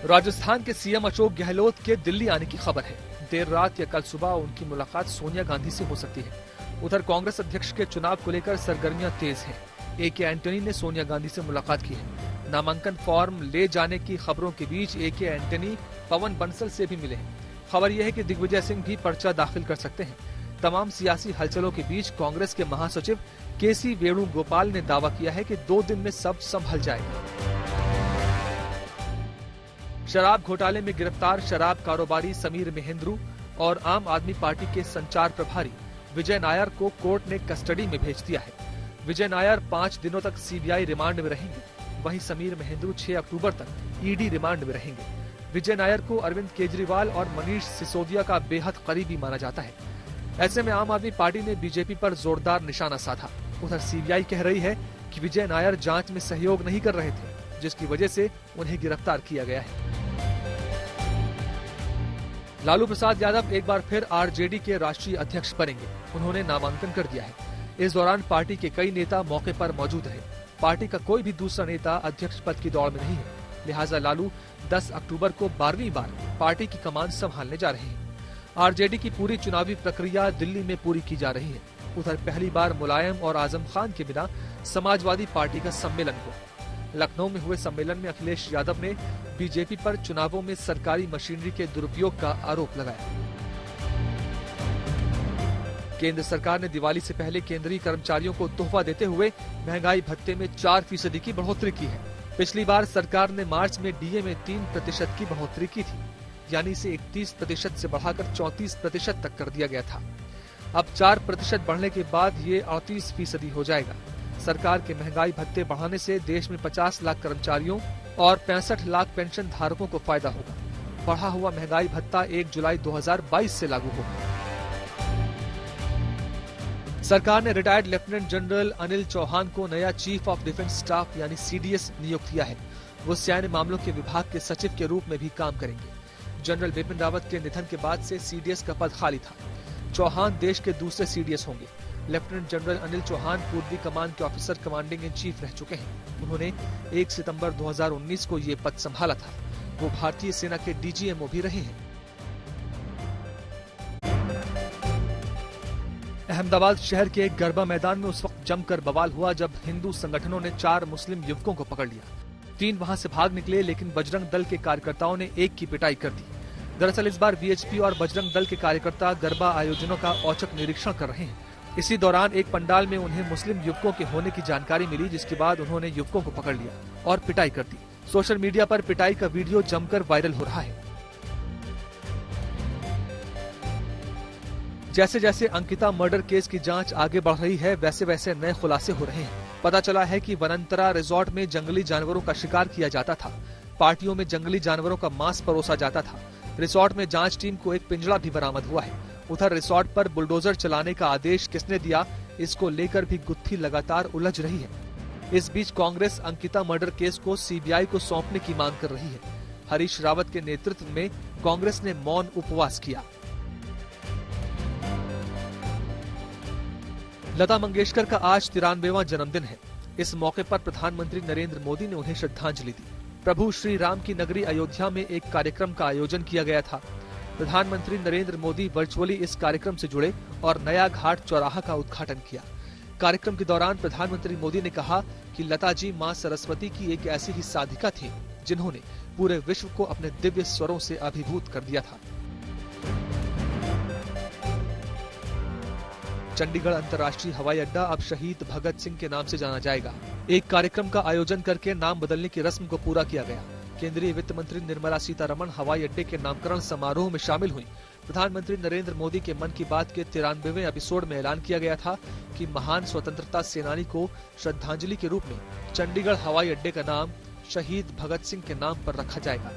राजस्थान के सीएम अशोक गहलोत के दिल्ली आने की खबर है। देर रात या कल सुबह उनकी मुलाकात सोनिया गांधी से हो सकती है। उधर कांग्रेस अध्यक्ष के चुनाव को लेकर सरगर्मियां तेज हैं। ए.के. एंटनी ने सोनिया गांधी से मुलाकात की है। नामांकन फॉर्म ले जाने की खबरों के बीच ए.के. एंटनी पवन बंसल से भी मिले हैं। खबर यह है कि दिग्विजय सिंह भी पर्चा दाखिल कर सकते हैं। तमाम सियासी हलचलों के बीच कांग्रेस के महासचिव के.सी. वेणुगोपाल ने दावा किया है कि 2 दिन में सब संभल जाएगा। शराब घोटाले में गिरफ्तार शराब कारोबारी समीर महेंद्रू और आम आदमी पार्टी के संचार प्रभारी विजय नायर को कोर्ट ने कस्टडी में भेज दिया है। विजय नायर 5 दिनों तक सीबीआई रिमांड में रहेंगे, वहीं समीर महेंद्रू 6 अक्टूबर तक ईडी रिमांड में रहेंगे। विजय नायर को अरविंद केजरीवाल और मनीष सिसोदिया का बेहद करीबी माना जाता है। ऐसे में आम आदमी पार्टी ने बीजेपी पर जोरदार निशाना साधा। उधर सीबीआई कह रही है कि विजय नायर जांच में सहयोग नहीं कर रहे थे, जिसकी वजह से उन्हें गिरफ्तार किया गया है। लालू प्रसाद यादव एक बार फिर आरजेडी के राष्ट्रीय अध्यक्ष बनेंगे। उन्होंने नामांकन कर दिया है। इस दौरान पार्टी के कई नेता मौके पर मौजूद रहे। पार्टी का कोई भी दूसरा नेता अध्यक्ष पद की दौड़ में नहीं है, लिहाजा लालू 10 अक्टूबर को 12वीं बार पार्टी की कमान संभालने जा रहे हैं। आरजेडी की पूरी चुनावी प्रक्रिया दिल्ली में पूरी की जा रही है। उधर पहली बार मुलायम और आजम खान के बिना समाजवादी पार्टी का सम्मेलन हुआ। लखनऊ में हुए सम्मेलन में अखिलेश यादव ने बीजेपी पर चुनावों में सरकारी मशीनरी के दुरुपयोग का आरोप लगाया। केंद्र सरकार ने दिवाली से पहले केंद्रीय कर्मचारियों को तोहफा देते हुए महंगाई भत्ते में 4% की बढ़ोतरी की है। पिछली बार सरकार ने मार्च में डीए में 3% की बढ़ोतरी की थी, यानी इसे 31% से बढ़ाकर 34% तक कर दिया गया था। अब 4% बढ़ने के बाद ये 38% हो जाएगा। सरकार के महंगाई भत्ते बढ़ाने से देश में 50 लाख कर्मचारियों और 65 लाख पेंशन धारकों को फायदा होगा। बढ़ा हुआ महंगाई भत्ता 1 जुलाई 2022 से लागू होगा। सरकार ने retired lieutenant general Anil Chauhan को नया चीफ ऑफ डिफेंस स्टाफ यानी सीडीएस नियुक्त किया है। वो सैन्य मामलों के विभाग के सचिव के रूप में भी काम करेंगे। जनरल बिपिन रावत के निधन के बाद से सीडीएस का पद खाली था। चौहान देश के दूसरे सीडीएस होंगे। लेफ्टिनेंट जनरल अनिल चौहान पूर्वी कमान के ऑफिसर कमांडिंग इन चीफ रह चुके हैं। उन्होंने 1 सितंबर 2019 को ये पद संभाला था। वो भारतीय सेना के डीजीएमओ भी रहे हैं। अहमदाबाद शहर के एक गरबा मैदान में उस वक्त जमकर बवाल हुआ जब हिंदू संगठनों ने 4 मुस्लिम युवकों को पकड़ लिया। 3 वहां से भाग निकले, लेकिन बजरंग दल के कार्यकर्ताओं ने एक की पिटाई कर दी। दरअसल इस बार बीएचपी और बजरंग दल के कार्यकर्ता गरबा आयोजनों का औचक निरीक्षण कर रहे हैं। इसी दौरान एक पंडाल में उन्हें मुस्लिम युवकों के होने की जानकारी मिली, जिसके बाद उन्होंने युवकों को पकड़ लिया और पिटाई कर दी। सोशल मीडिया पर पिटाई का वीडियो जमकर वायरल हो रहा है। जैसे जैसे अंकिता मर्डर केस की जांच आगे बढ़ रही है, वैसे वैसे नए खुलासे हो रहे हैं। पता चला है कि वनंतरा रिजॉर्ट में जंगली जानवरों का शिकार किया जाता था। पार्टियों में जंगली जानवरों का मांस परोसा जाता था। रिसोर्ट में जांच टीम को एक पिंजड़ा भी बरामद हुआ है। उधर रिसोर्ट पर बुलडोजर चलाने का आदेश किसने दिया, इसको लेकर भी गुत्थी लगातार उलझ रही है। इस बीच कांग्रेस अंकिता मर्डर केस को सीबीआई को सौंपने की मांग कर रही है। हरीश रावत के नेतृत्व में कांग्रेस ने मौन उपवास किया। लता मंगेशकर का आज 93वां जन्मदिन है। इस मौके पर प्रधानमंत्री नरेंद्र मोदी ने उन्हें श्रद्धांजलि दी। प्रभु श्री राम की नगरी अयोध्या में एक कार्यक्रम का आयोजन किया गया था। प्रधानमंत्री नरेंद्र मोदी वर्चुअली इस कार्यक्रम से जुड़े और नया घाट चौराहा का उद्घाटन किया। कार्यक्रम के दौरान प्रधानमंत्री मोदी ने कहा कि लता जी मां सरस्वती की एक ऐसी ही साधिका थी जिन्होंने पूरे विश्व को अपने दिव्य स्वरों से अभिभूत कर दिया था। चंडीगढ़ अंतर्राष्ट्रीय हवाई अड्डा अब शहीद भगत सिंह के नाम से जाना जाएगा। एक कार्यक्रम का आयोजन करके नाम बदलने की रस्म को पूरा किया गया। केंद्रीय वित्त मंत्री निर्मला सीतारमण हवाई अड्डे के नामकरण समारोह में शामिल हुई। प्रधानमंत्री नरेंद्र मोदी के मन की बात के 93वें एपिसोड में ऐलान किया गया था कि महान स्वतंत्रता सेनानी को श्रद्धांजलि के रूप में चंडीगढ़ हवाई अड्डे का नाम शहीद भगत सिंह के नाम पर रखा जाएगा।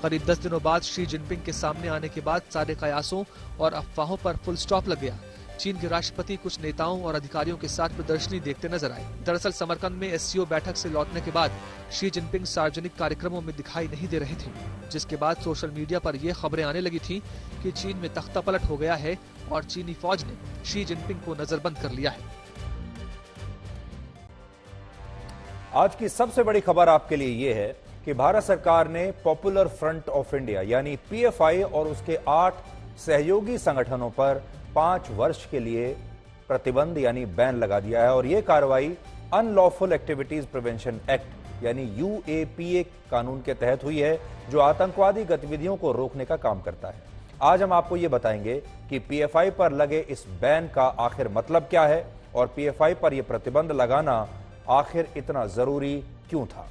करीब 10 दिनों बाद शी जिनपिंग के सामने आने के बाद सारे कयासों और अफवाहों पर फुल स्टॉप लग गया। चीन के राष्ट्रपति कुछ नेताओं और अधिकारियों के साथ प्रदर्शनी देखते नजर आए। दरअसल समरकंद में एससीओ बैठक से लौटने के बाद शी जिनपिंग सार्वजनिक कार्यक्रमों में दिखाई नहीं दे रहे थे, जिसके बाद सोशल मीडिया पर यह खबरें आने लगी थी कि चीन में तख्ता पलट हो गया है और चीनी फौज ने शी जिनपिंग को नजरबंद कर लिया है। आज की सबसे बड़ी खबर आपके लिए यह है कि भारत सरकार ने पॉपुलर फ्रंट ऑफ इंडिया यानी पीएफआई और उसके 8 सहयोगी संगठनों पर 5 वर्ष के लिए प्रतिबंध यानी बैन लगा दिया है। और यह कार्रवाई अनलॉफुल एक्टिविटीज प्रिवेंशन एक्ट यानी यूएपीए कानून के तहत हुई है, जो आतंकवादी गतिविधियों को रोकने का काम करता है। आज हम आपको यह बताएंगे कि पीएफआई पर लगे इस बैन का आखिर मतलब क्या है और पीएफआई पर यह प्रतिबंध लगाना आखिर इतना जरूरी क्यों था।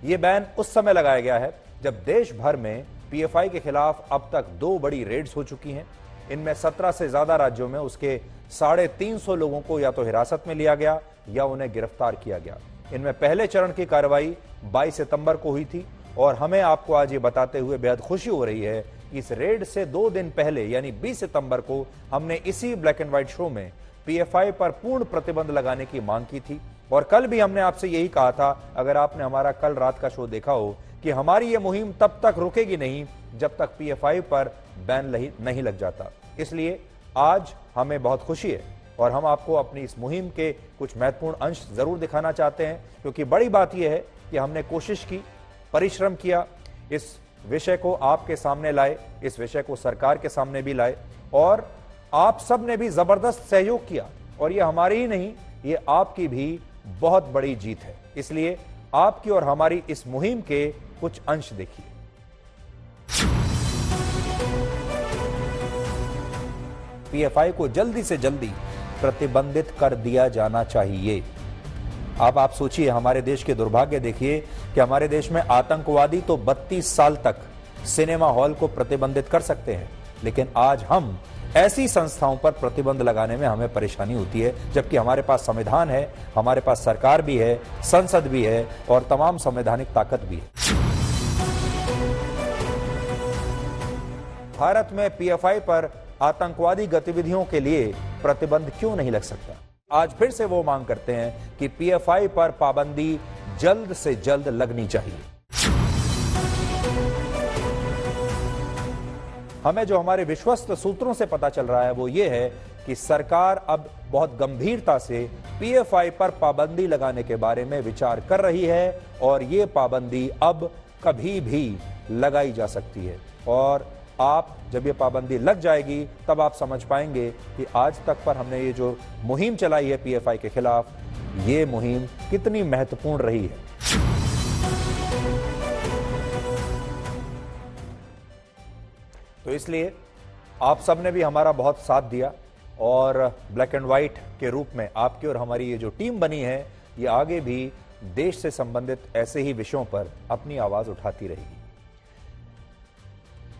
यह बैन उस समय लगाया गया है जब देश भर में पीएफआई के खिलाफ अब तक 2 बड़ी रेड्स हो चुकी हैं। इनमें 17 से ज्यादा राज्यों में उसके 350 लोगों को या तो हिरासत में लिया गया या उन्हें गिरफ्तार किया गया। इनमें पहले चरण की कार्रवाई 22 सितंबर को हुई थी और हमें आपको आज ये बताते हुए बेहद खुशी हो रही है कि इस रेड से 2 दिन पहले यानी 20 सितंबर को हमने इसी ब्लैक एंड व्हाइट शो में पीएफआई पर पूर्ण प्रतिबंध लगाने की मांग की थी। और कल भी हमने आपसे यही कहा था, अगर आपने हमारा कल रात का शो देखा हो, कि हमारी यह मुहिम तब तक रुकेगी नहीं जब तक पीएफआई पर बैन नहीं लग जाता। इसलिए आज हमें बहुत खुशी है और हम आपको अपनी इस मुहिम के कुछ महत्वपूर्ण अंश जरूर दिखाना चाहते हैं, क्योंकि बड़ी बात यह है कि हमने कोशिश की, परिश्रम किया, इस विषय को आपके सामने लाए, इस विषय को सरकार के सामने भी लाए और आप सब ने भी जबरदस्त सहयोग किया। और यह हमारी ही नहीं, ये आपकी भी बहुत बड़ी जीत है। इसलिए आपकी और हमारी इस मुहिम के कुछ अंश देखिए। पीएफआई को जल्दी से जल्दी प्रतिबंधित कर दिया जाना चाहिए। अब आप सोचिए, हमारे देश के दुर्भाग्य देखिए कि हमारे देश में आतंकवादी तो 32 साल तक सिनेमा हॉल को प्रतिबंधित कर सकते हैं, लेकिन आज हम ऐसी संस्थाओं पर प्रतिबंध लगाने में हमें परेशानी होती है, जबकि हमारे पास संविधान है, हमारे पास सरकार भी है, संसद भी है और तमाम संवैधानिक ताकत भी है। भारत में पीएफआई पर आतंकवादी गतिविधियों के लिए प्रतिबंध क्यों नहीं लग सकता? आज फिर से वो मांग करते हैं कि पीएफआई पर पाबंदी जल्द से जल्द लगनी चाहिए। हमें जो हमारे विश्वस्त सूत्रों से पता चल रहा है वो ये है कि सरकार अब बहुत गंभीरता से पीएफआई पर पाबंदी लगाने के बारे में विचार कर रही है और ये पाबंदी अब कभी भी लगाई जा सकती है। और आप जब ये पाबंदी लग जाएगी तब आप समझ पाएंगे कि आज तक पर हमने ये जो मुहिम चलाई है पीएफआई के खिलाफ, ये मुहिम कितनी महत्वपूर्ण रही है। तो इसलिए आप सबने भी हमारा बहुत साथ दिया और ब्लैक एंड व्हाइट के रूप में आपकी और हमारी ये जो टीम बनी है, ये आगे भी देश से संबंधित ऐसे ही विषयों पर अपनी आवाज उठाती रहेगी।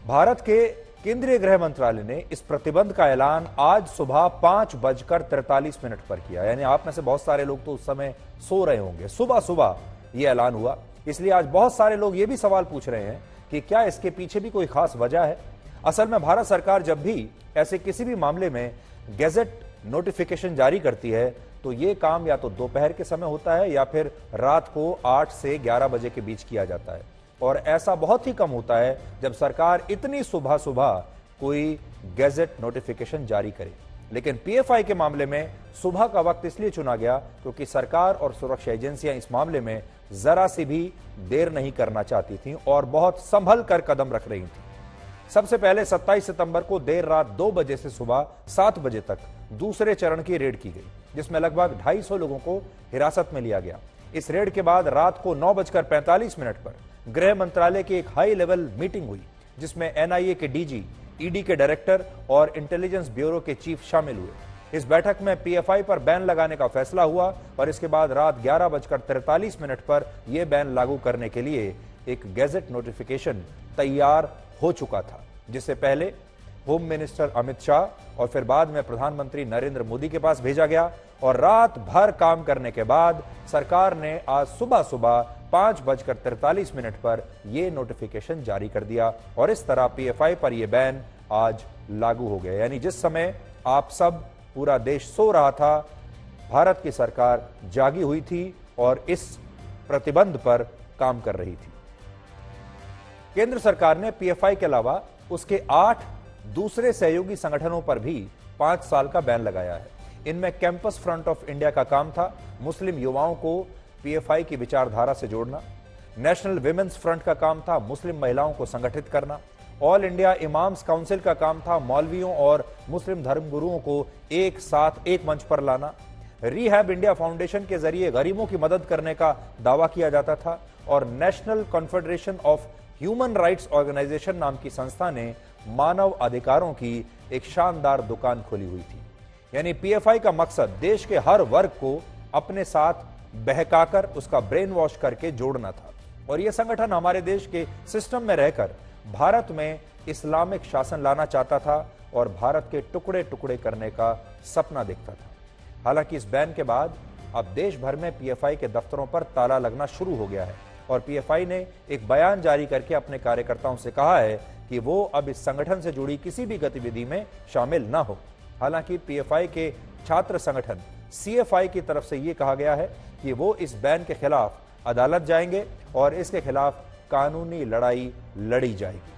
भारत के केंद्रीय गृह मंत्रालय ने इस प्रतिबंध का ऐलान आज सुबह 5:43 पर किया। यानी आप में से बहुत सारे लोग तो उस समय सो रहे होंगे, सुबह सुबह यह ऐलान हुआ। इसलिए आज बहुत सारे लोग ये भी सवाल पूछ रहे हैं कि क्या इसके पीछे भी कोई खास वजह है। असल में भारत सरकार जब भी ऐसे किसी भी मामले में गैजेट नोटिफिकेशन जारी करती है तो ये काम या तो दोपहर के समय होता है या फिर रात को 8 से 11 बजे के बीच किया जाता है। और ऐसा बहुत ही कम होता है जब सरकार इतनी सुबह सुबह कोई गैजेट नोटिफिकेशन जारी करे। लेकिन पीएफआई के मामले में सुबह का वक्त इसलिए चुना गया क्योंकि सरकार और सुरक्षा एजेंसियां इस मामले में जरा सी भी देर नहीं करना चाहती थीं और बहुत संभल कर कदम रख रही थीं। सबसे पहले 27 सितंबर को देर रात 2 बजे से सुबह 7 बजे तक दूसरे चरण की रेड की गई, जिसमें लगभग 250 लोगों को हिरासत में लिया गया। इस रेड के बाद रात को 9:45 पर गृह मंत्रालय की एक हाई लेवल मीटिंग हुई, जिसमें एनआईए के डीजी, ईडी के डायरेक्टर और इंटेलिजेंस ब्यूरो के चीफ शामिल हुए। इस बैठक में पीएफआई पर बैन लगाने का फैसला हुआ और इसके बाद रात 11:43 पर यह बैन लागू करने के लिए एक गैजेट नोटिफिकेशन तैयार हो चुका था, जिससे पहले होम मिनिस्टर अमित शाह और फिर बाद में प्रधानमंत्री नरेंद्र मोदी के पास भेजा गया। और रात भर काम करने के बाद सरकार ने आज सुबह 5:43 पर यह नोटिफिकेशन जारी कर दिया और इस तरह पीएफआई पर यह बैन आज लागू हो गया। यानी जिस समय आप सब, पूरा देश सो रहा था, भारत की सरकार जागी हुई थी और इस प्रतिबंध पर काम कर रही थी। केंद्र सरकार ने पीएफआई के अलावा उसके 8 दूसरे सहयोगी संगठनों पर भी 5 साल का बैन लगाया है। इनमें कैंपस फ्रंट ऑफ इंडिया का काम था मुस्लिम युवाओं को पीएफआई की विचारधारा से जोड़ना। नेशनल विमेंस फ्रंट का काम था मुस्लिम महिलाओं को संगठित करना। ऑल इंडिया इमाम्स काउंसिल का काम था मौलवियों और मुस्लिम धर्मगुरुओं को एक साथ एक मंच पर लाना। रीहैब इंडिया फाउंडेशन के जरिए गरीबों की मदद करने का दावा किया जाता था। और national confederation of human rights organisation नाम की संस्था ने मानव अधिकारों की एक शानदार दुकान खोली हुई थी। यानी पीएफआई का मकसद देश के हर वर्ग को अपने साथ बहकाकर उसका ब्रेन वॉश करके जोड़ना था। और यह संगठन हमारे देश के सिस्टम में रहकर भारत में इस्लामिक शासन लाना चाहता था और भारत के टुकड़े टुकड़े करने का सपना देखता था। हालांकि इस बैन के बाद अब देश भर में पीएफआई के दफ्तरों पर ताला लगना शुरू हो गया है और पीएफआई ने एक बयान जारी करके अपने कार्यकर्ताओं से कहा है कि वो अब इस संगठन से जुड़ी किसी भी गतिविधि में शामिल ना हो। हालांकि पीएफआई के छात्र संगठन सीएफआई की तरफ से यह कहा गया है कि वो इस बैन के खिलाफ अदालत जाएंगे और इसके खिलाफ कानूनी लड़ाई लड़ी जाएगी।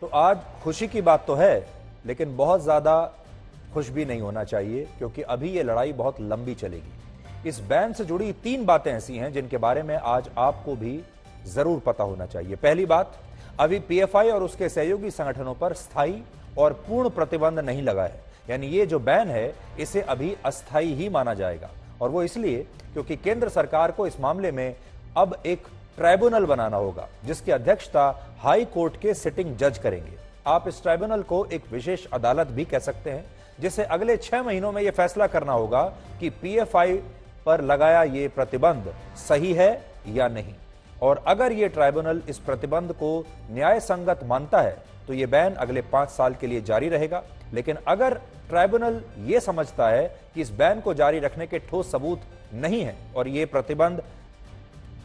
तो आज खुशी की बात तो है, लेकिन बहुत ज्यादा खुश भी नहीं होना चाहिए, क्योंकि अभी ये लड़ाई बहुत लंबी चलेगी। इस बैन से जुड़ी 3 बातें ऐसी हैं जिनके बारे में आज आपको भी जरूर पता होना चाहिए। पहली बात, अभी पीएफआई और उसके सहयोगी संगठनों पर स्थायी और पूर्ण प्रतिबंध नहीं लगा है। यानी ये जो बैन है इसे अभी अस्थायी ही माना जाएगा, और वो इसलिए क्योंकि केंद्र सरकार को इस मामले में अब एक ट्राइब्यूनल बनाना होगा जिसकी अध्यक्षता हाई कोर्ट के सिटिंग जज करेंगे। आप इस ट्राइब्यूनल को एक विशेष अदालत भी कह सकते हैं, जिसे अगले 6 महीनों में यह फैसला करना होगा कि पीएफआई पर लगाया ये प्रतिबंध सही है या नहीं। और अगर ये ट्राइब्यूनल इस प्रतिबंध को न्याय संगत मानता है तो ये बैन अगले 5 साल के लिए जारी रहेगा। लेकिन अगर ट्राइब्यूनल ये समझता है कि इस बैन को जारी रखने के ठोस सबूत नहीं है और ये प्रतिबंध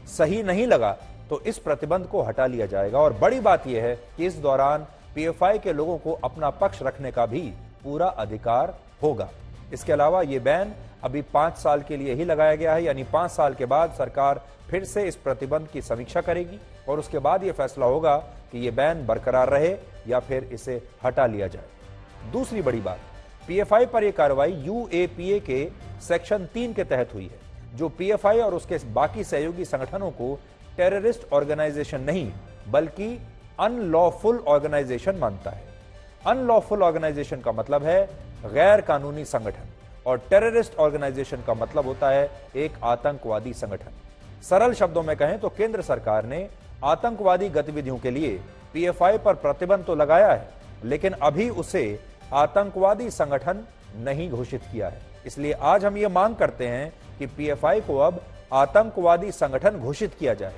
सही नहीं लगा, तो इस प्रतिबंध को हटा लिया जाएगा। और बड़ी बात यह है कि इस दौरान पीएफआई के लोगों को अपना पक्ष रखने का भी पूरा अधिकार होगा। इसके अलावा यह बैन अभी 5 साल के लिए ही लगाया गया है, यानी 5 साल के बाद सरकार फिर से इस प्रतिबंध की समीक्षा करेगी और उसके बाद यह फैसला होगा कि यह बैन बरकरार रहे या फिर इसे हटा लिया जाए। दूसरी बड़ी बात, पीएफआई पर यह कार्रवाई यूएपीए के सेक्शन 3 के तहत हुई है, जो पीएफआई और उसके बाकी सहयोगी संगठनों को टेररिस्ट ऑर्गेनाइजेशन नहीं बल्कि अनलॉफुल ऑर्गेनाइजेशन मानता है। अनलॉफुल ऑर्गेनाइजेशन का मतलब है गैर कानूनी संगठन, और टेररिस्ट ऑर्गेनाइजेशन का मतलब होता है एक आतंकवादी संगठन। सरल शब्दों में कहें तो केंद्र सरकार ने आतंकवादी गतिविधियों के लिए पीएफआई पर प्रतिबंध तो लगाया है, लेकिन अभी उसे आतंकवादी संगठन नहीं घोषित किया है। इसलिए आज हम ये मांग करते हैं कि पीएफआई को अब आतंकवादी संगठन घोषित किया जाए।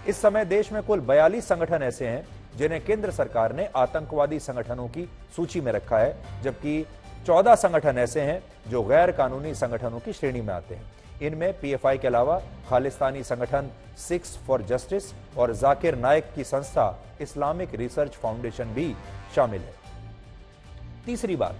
इस समय देश में कुल 42 संगठन ऐसे हैं जिन्हें केंद्र सरकार ने आतंकवादी संगठनों की सूची में रखा है, जबकि 14 संगठन ऐसे हैं जो गैर कानूनी संगठनों की श्रेणी में आते हैं। इनमें पीएफआई के अलावा खालिस्तानी संगठन सिक्स फॉर जस्टिस और जाकिर नायक की संस्था इस्लामिक रिसर्च फाउंडेशन भी शामिल है। तीसरी बात,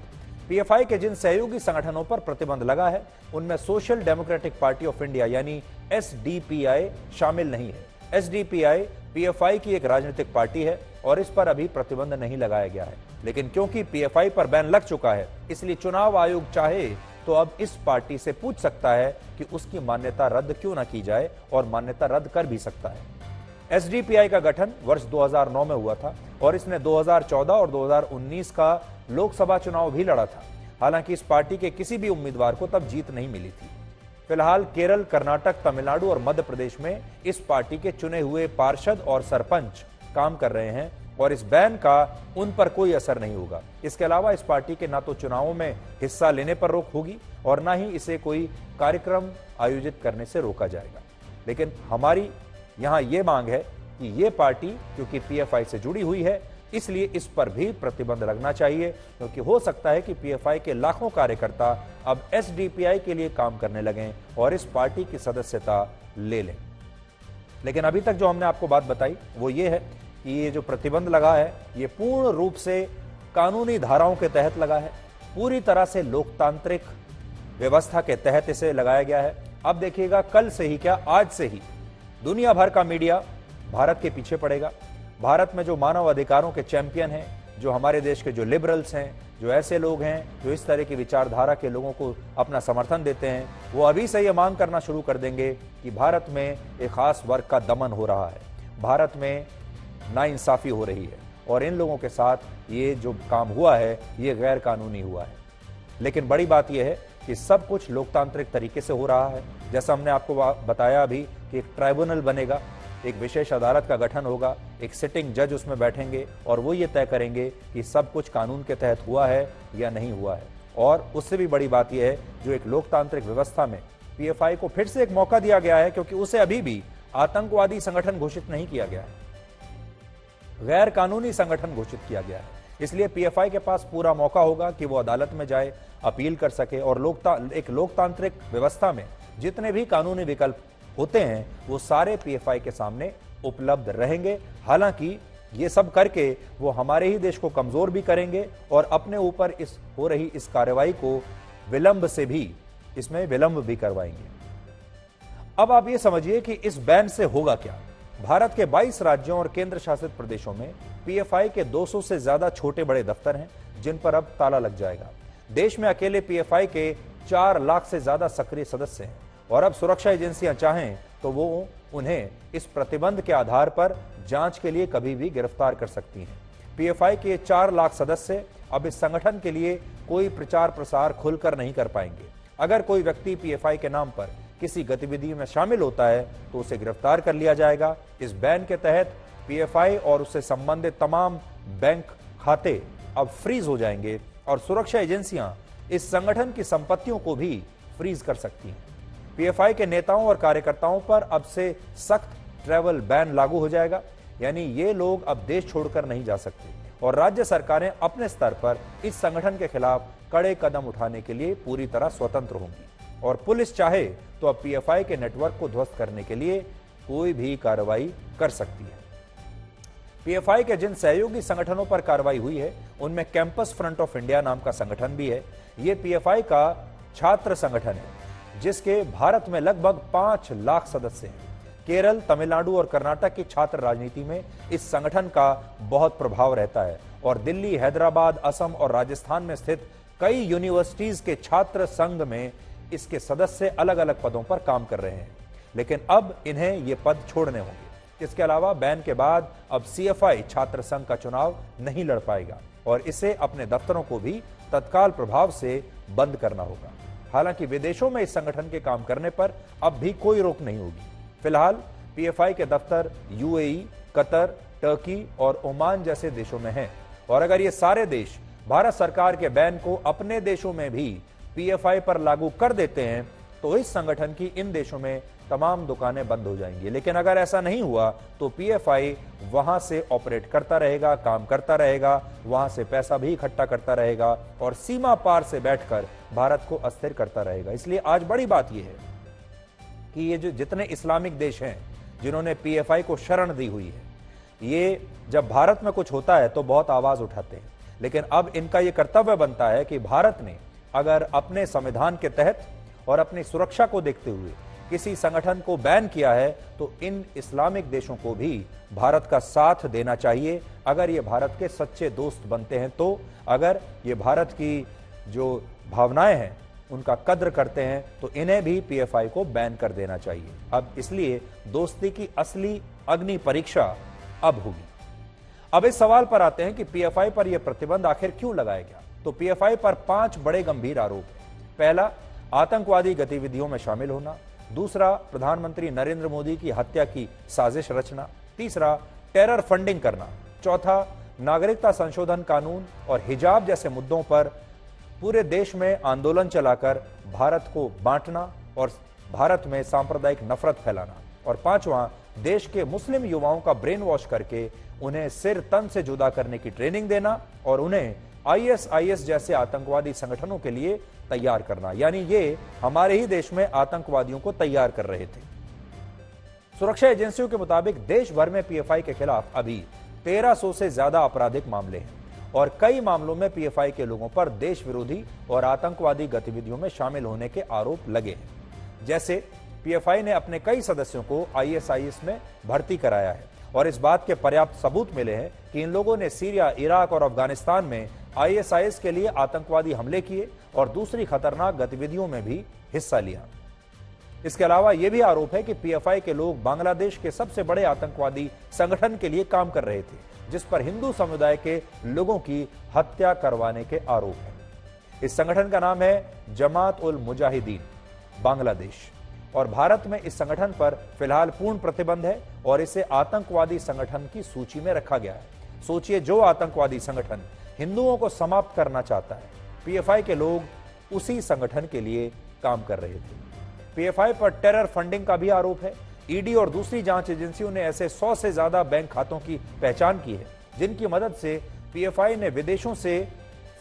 पीएफआई के जिन सहयोगी संगठनों पर प्रतिबंध लगा है उनमें social democratic party of India यानी एसडीपीआई शामिल नहीं है। एसडीपीआई पीएफआई की एक राजनीतिक पार्टी है और इस पर अभी प्रतिबंध नहीं लगाया गया है, लेकिन क्योंकि पीएफआई पर बैन लग चुका है इसलिए चुनाव आयोग चाहे तो अब इस पार्टी से पूछ सकता है कि उसकी मान्यता रद्द क्यों ना की जाए, और मान्यता रद्द कर भी सकता है। एसडीपीआई का गठन वर्ष 2009 में हुआ था और इसने 2014 और 2019 का लोकसभा चुनाव भी लड़ा था। हालांकि इस पार्टी के किसी भी उम्मीदवार को तब जीत नहीं मिली थी। फिलहाल केरल, कर्नाटक, तमिलनाडु और मध्य प्रदेश में इस पार्टी के चुने हुए पार्षद और सरपंच काम कर रहे हैं और इस बैन का उन पर कोई असर नहीं होगा। इसके अलावा इस पार्टी के ना तो चुनावों में हिस्सा लेने पर रोक होगी और ना ही इसे कोई कार्यक्रम आयोजित करने से रोका जाएगा। लेकिन हमारी यहां यह मांग है कि यह पार्टी क्योंकि पीएफआई से जुड़ी हुई है, इसलिए इस पर भी प्रतिबंध लगना चाहिए, क्योंकि हो सकता है कि पीएफआई के लाखों कार्यकर्ता अब एसडीपीआई के लिए काम करने लगें और इस पार्टी की सदस्यता ले लें। लेकिन अभी तक जो हमने आपको बात बताई वो ये है कि ये जो प्रतिबंध लगा है ये पूर्ण रूप से कानूनी धाराओं के तहत लगा है, पूरी तरह से लोकतांत्रिक व्यवस्था के तहत इसे लगाया गया है। अब देखिएगा, कल से ही क्या आज से ही दुनिया भर का मीडिया भारत के पीछे पड़ेगा। भारत में जो मानव अधिकारों के चैंपियन हैं, जो हमारे देश के जो लिबरल्स हैं, जो ऐसे लोग हैं जो इस तरह की विचारधारा के लोगों को अपना समर्थन देते हैं, वो अभी से ये मांग करना शुरू कर देंगे कि भारत में एक खास वर्ग का दमन हो रहा है, भारत में नाइंसाफी हो रही है और इन लोगों के साथ ये जो काम हुआ है ये गैर कानूनी हुआ है। लेकिन बड़ी बात यह है कि सब कुछ लोकतांत्रिक तरीके से हो रहा है। जैसा हमने आपको बताया अभी कि एक ट्राइब्यूनल बनेगा, एक विशेष अदालत का गठन होगा, एक सिटिंग जज उसमें बैठेंगे और वो ये तय करेंगे कि सब कुछ कानून के तहत हुआ है या नहीं हुआ है। और उससे भी बड़ी बात यह है, जो एक लोकतांत्रिक व्यवस्था में पीएफआई को फिर से एक मौका दिया गया है, क्योंकि उसे अभी भी आतंकवादी संगठन घोषित नहीं किया गया है, गैर कानूनी संगठन घोषित किया गया है। इसलिए पीएफआई के पास पूरा मौका होगा कि वो अदालत में जाए, अपील कर सके और एक लोकतांत्रिक व्यवस्था में जितने भी कानूनी विकल्प होते हैं वो सारे पीएफआई के सामने उपलब्ध रहेंगे। हालांकि ये सब करके वो हमारे ही देश को कमजोर भी करेंगे और अपने ऊपर हो रही इस कार्रवाई को विलंब भी करवाएंगे। अब आप ये समझिए कि इस बैन से होगा क्या। भारत के 22 राज्यों और केंद्र शासित प्रदेशों में पीएफआई के 200 से ज्यादा छोटे बड़े दफ्तर हैं जिन पर अब ताला लग जाएगा। देश में अकेले पीएफआई के 4 लाख से ज्यादा सक्रिय सदस्य हैं और अब सुरक्षा एजेंसियां चाहें तो वो उन्हें इस प्रतिबंध के आधार पर जांच के लिए कभी भी गिरफ्तार कर सकती हैं। पीएफआई के 4 लाख सदस्य अब इस संगठन के लिए कोई प्रचार प्रसार खुलकर नहीं कर पाएंगे। अगर कोई व्यक्ति पीएफआई के नाम पर किसी गतिविधि में शामिल होता है तो उसे गिरफ्तार कर लिया जाएगा। इस बैन के तहत पीएफआई और उससे संबंधित तमाम बैंक खाते अब फ्रीज हो जाएंगे और सुरक्षा एजेंसियां इस संगठन की संपत्तियों को भी फ्रीज कर सकती हैं। पीएफआई के नेताओं और कार्यकर्ताओं पर अब से सख्त ट्रैवल बैन लागू हो जाएगा, यानी ये लोग अब देश छोड़कर नहीं जा सकते और राज्य सरकारें अपने स्तर पर इस संगठन के खिलाफ कड़े कदम उठाने के लिए पूरी तरह स्वतंत्र होंगी और पुलिस चाहे तो अब पीएफआई के नेटवर्क को ध्वस्त करने के लिए कोई भी कार्रवाई कर सकती है। पीएफआई के जिन सहयोगी संगठनों पर कार्रवाई हुई है उनमें कैंपस फ्रंट ऑफ इंडिया नाम का संगठन भी है। यह पीएफआई का छात्र संगठन है जिसके भारत में लगभग 5 लाख सदस्य हैं। केरल, तमिलनाडु और कर्नाटक की छात्र राजनीति में इस संगठन का बहुत प्रभाव रहता है और दिल्ली, हैदराबाद, असम और राजस्थान में स्थित कई यूनिवर्सिटीज के छात्र संघ में इसके सदस्य अलग अलग पदों पर काम कर रहे हैं, लेकिन अब इन्हें ये पद छोड़ने होंगे। इसके अलावा बैन के बाद अब सीएफआई छात्र संघ का चुनाव नहीं लड़ पाएगा और इसे अपने दफ्तरों को भी तत्काल प्रभाव से बंद करना होगा। हालांकि विदेशों में इस संगठन के काम करने पर अब भी कोई रोक नहीं होगी। फिलहाल पीएफआई के दफ्तर यूएई, कतर, टर्की और ओमान जैसे देशों में हैं और अगर ये सारे देश भारत सरकार के बैन को अपने देशों में भी पीएफआई पर लागू कर देते हैं तो इस संगठन की इन देशों में तमाम दुकानें बंद हो जाएंगी। लेकिन अगर ऐसा नहीं हुआ तो पीएफआई वहां से ऑपरेट करता रहेगा, काम करता रहेगा, वहां से पैसा भी इकट्ठा करता रहेगा और सीमा पार से बैठकर भारत को अस्थिर करता रहेगा। इसलिए आज बड़ी बात यह है कि ये जो जितने इस्लामिक देश हैं जिन्होंने पीएफआई को शरण दी हुई है, ये जब भारत में कुछ होता है तो बहुत आवाज उठाते हैं, लेकिन अब इनका ये कर्तव्य बनता है कि भारत ने अगर अपने संविधान के तहत और अपनी सुरक्षा को देखते हुए किसी संगठन को बैन किया है तो इन इस्लामिक देशों को भी भारत का साथ देना चाहिए अगर ये भारत के सच्चे दोस्त बनते हैं। तो अगर ये भारत की जो भावनाएं हैं उनका कद्र करते हैं तो इन्हें भी पीएफआई को बैन कर देना चाहिए। अब इसलिए दोस्ती की असली अग्नि परीक्षा अब होगी। अब इस सवाल पर आते हैं कि पीएफआई पर यह प्रतिबंध आखिर क्यों लगाया गया। तो पीएफआई पर 5 बड़े गंभीर आरोप हैं। पहला, आतंकवादी गतिविधियों में शामिल होना। दूसरा, प्रधानमंत्री नरेंद्र मोदी की हत्या की साजिश रचना। तीसरा, टेरर फंडिंग करना। चौथा, नागरिकता संशोधन कानून और हिजाब जैसे मुद्दों पर पूरे देश में आंदोलन चलाकर भारत को बांटना और भारत में सांप्रदायिक नफरत फैलाना। और पांचवां, देश के मुस्लिम युवाओं का ब्रेन वॉश करके उन्हें सिर तन से जुदा करने की ट्रेनिंग देना और उन्हें आईएसआईएस जैसे आतंकवादी संगठनों के लिए तैयार करना। यानी ये हमारे ही देश में आतंकवादियों को तैयार कर रहे थे। सुरक्षा एजेंसियों के मुताबिक देश भर में पीएफआई के खिलाफ अभी 1300 से ज्यादा आपराधिक मामले हैं और कई मामलों में पीएफआई के लोगों पर देश विरोधी और आतंकवादी गतिविधियों में शामिल होने के आरोप लगे हैं। जैसे पीएफआई ने अपने कई सदस्यों को आईएसआईएस में भर्ती कराया है और इस बात के पर्याप्त सबूत मिले हैं कि इन लोगों ने सीरिया, इराक और अफगानिस्तान में आईएसआईएस के लिए आतंकवादी हमले किए और दूसरी खतरनाक गतिविधियों में भी हिस्सा लिया। इसके अलावा यह भी आरोप है कि पीएफआई के लोग बांग्लादेश के सबसे बड़े आतंकवादी संगठन के लिए काम कर रहे थे, जिस पर हिंदू समुदाय के लोगों की हत्या करवाने के आरोप हैं। इस संगठन का नाम है जमात उल मुजाहिदीन बांग्लादेश और भारत में इस संगठन पर फिलहाल पूर्ण प्रतिबंध है और इसे आतंकवादी संगठन की सूची में रखा गया है। सोचिए, जो आतंकवादी संगठन हिंदुओं को समाप्त करना चाहता है, पीएफआई के लोग उसी संगठन के लिए काम कर रहे थे। पीएफआई पर टेरर फंडिंग का भी आरोप है। ईडी और दूसरी जांच एजेंसियों ने ऐसे 100 से ज्यादा बैंक खातों की पहचान की है जिनकी मदद से पीएफआई ने विदेशों से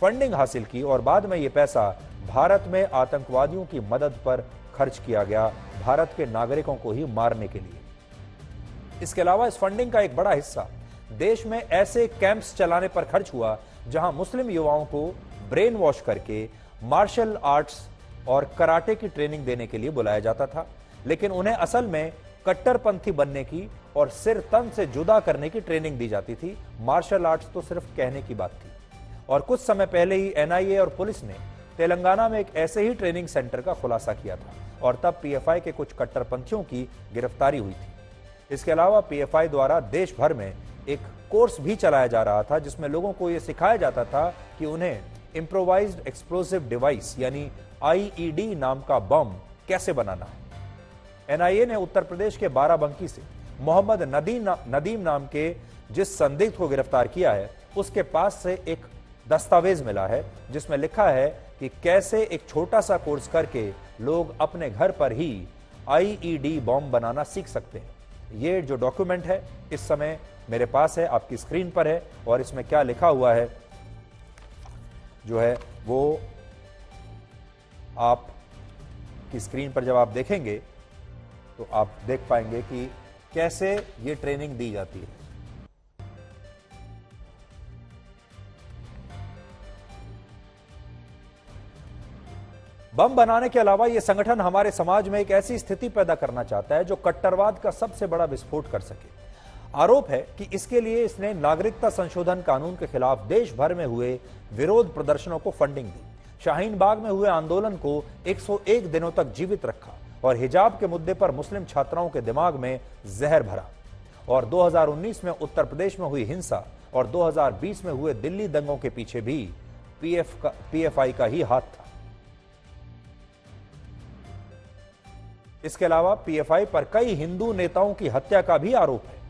फंडिंग हासिल की और बाद में यह पैसा भारत में आतंकवादियों की मदद पर खर्च किया गया, भारत के नागरिकों को ही मारने के लिए। इसके अलावा इस फंडिंग का एक बड़ा हिस्सा देश में ऐसे कैंप्स चलाने पर खर्च हुआ जहां मुस्लिम युवाओं को ब्रेन वॉश करके मार्शल आर्ट्स और कराटे की ट्रेनिंग देने के लिए बुलाया जाता था, लेकिन उन्हें असल में कट्टरपंथी बनने की और सिर तन से जुदा करने की ट्रेनिंग दी जाती थी। मार्शल आर्ट्स तो सिर्फ कहने की बात थी। और कुछ समय पहले ही एनआईए और पुलिस ने तेलंगाना में एक ऐसे ही ट्रेनिंग सेंटर का खुलासा किया था और तब पीएफआई के कुछ कट्टरपंथियों की गिरफ्तारी हुई थी। इसके अलावा पीएफआई द्वारा देश भर में एक कोर्स भी चलाया जा रहा था जिसमें लोगों को यह सिखाया जाता था कि उन्हें इम्प्रोवाइज्ड एक्सप्लोसिव डिवाइस यानी आईईडी नाम का बम कैसे बनाना है। एनआईए ने उत्तर प्रदेश के बाराबंकी से मोहम्मद नदीम नाम के जिस संदिग्ध को गिरफ्तार किया है, उसके पास से एक दस्तावेज मिला है जिसमें लिखा है कि कैसे एक छोटा सा कोर्स करके लोग अपने घर पर ही आईईडी बम बनाना सीख सकते हैं। ये जो डॉक्यूमेंट है इस समय मेरे पास है, आपकी स्क्रीन पर है और इसमें क्या लिखा हुआ है जो है वो आप की स्क्रीन पर जब आप देखेंगे तो आप देख पाएंगे कि कैसे ये ट्रेनिंग दी जाती है। बम बनाने के अलावा यह संगठन हमारे समाज में एक ऐसी स्थिति पैदा करना चाहता है जो कट्टरवाद का सबसे बड़ा विस्फोट कर सके। आरोप है कि इसके लिए इसने नागरिकता संशोधन कानून के खिलाफ देश भर में हुए विरोध प्रदर्शनों को फंडिंग दी, शाहीन बाग में हुए आंदोलन को 101 दिनों तक जीवित रखा और हिजाब के मुद्दे पर मुस्लिम छात्राओं के दिमाग में जहर भरा। और 2019 में उत्तर प्रदेश में हुई हिंसा और 2020 में हुए दिल्ली दंगों के पीछे भी पीएफआई का ही हाथ था। इसके अलावा पीएफआई पर कई हिंदू नेताओं की हत्या का भी आरोप है।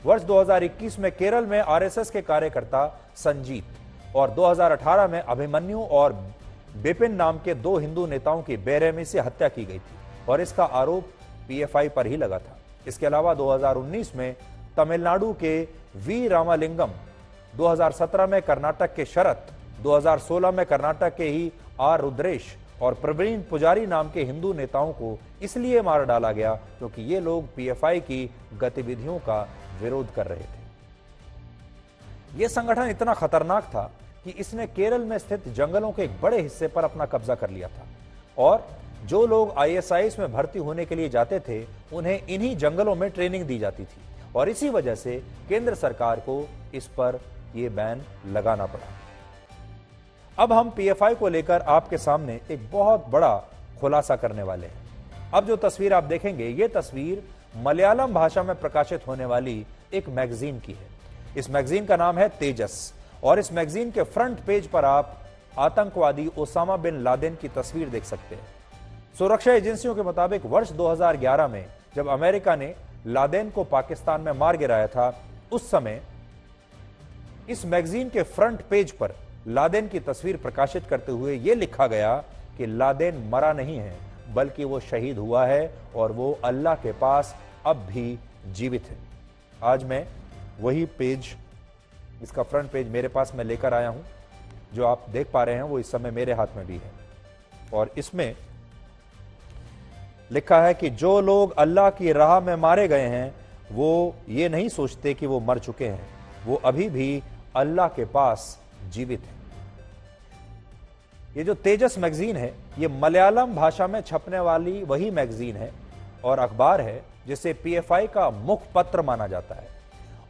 वर्ष 2021 में केरल में आरएसएस के कार्यकर्ता संजीत और 2018 में अभिमन्यु और बिपिन नाम के 2 हिंदू नेताओं की बेरहमी से हत्या की गई थी और इसका आरोप पीएफआई पर ही लगा था। इसके अलावा 2019 में तमिलनाडु के वी रामालिंगम, 2017 में कर्नाटक के शरत, 2016 में कर्नाटक के ही आर रुद्रेश और प्रवीण पुजारी नाम के हिंदू नेताओं को इसलिए मार डाला गया क्योंकि ये लोग पीएफआई की गतिविधियों का विरोध कर रहे थे। यह संगठन इतना खतरनाक था कि इसने केरल में स्थित जंगलों के एक बड़े हिस्से पर अपना कब्जा कर लिया था और जो लोग आईएसआईएस में भर्ती होने के लिए जाते थे उन्हें इन्हीं जंगलों में ट्रेनिंग दी जाती थी और इसी वजह से केंद्र सरकार को इस पर यह बैन लगाना पड़ा। अब हम पीएफआई को लेकर आपके सामने एक बहुत बड़ा खुलासा करने वाले हैं। अब जो तस्वीर आप देखेंगे, ये तस्वीर मलयालम भाषा में प्रकाशित होने वाली एक मैगजीन की है। इस मैगजीन का नाम है तेजस, और इस मैगजीन के फ्रंट पेज पर आप आतंकवादी ओसामा बिन लादेन की तस्वीर देख सकते हैं। सुरक्षा एजेंसियों के मुताबिक वर्ष 2011 में जब अमेरिका ने लादेन को पाकिस्तान में मार गिराया था, उस समय इस मैगजीन के फ्रंट पेज पर लादेन की तस्वीर प्रकाशित करते हुए यह लिखा गया कि लादेन मरा नहीं है, बल्कि वो शहीद हुआ है और वो अल्लाह के पास अब भी जीवित है। आज मैं वही पेज, इसका फ्रंट पेज मेरे पास मैं लेकर आया हूं। जो आप देख पा रहे हैं वो इस समय मेरे हाथ में भी है, और इसमें लिखा है कि जो लोग अल्लाह की राह में मारे गए हैं वो ये नहीं सोचते कि वो मर चुके हैं, वो अभी भी अल्लाह के पास जीवित है। ये जो तेजस मैगजीन है, ये मलयालम भाषा में छपने वाली वही मैगजीन है और अखबार है जिसे पीएफआई का मुखपत्र माना जाता है,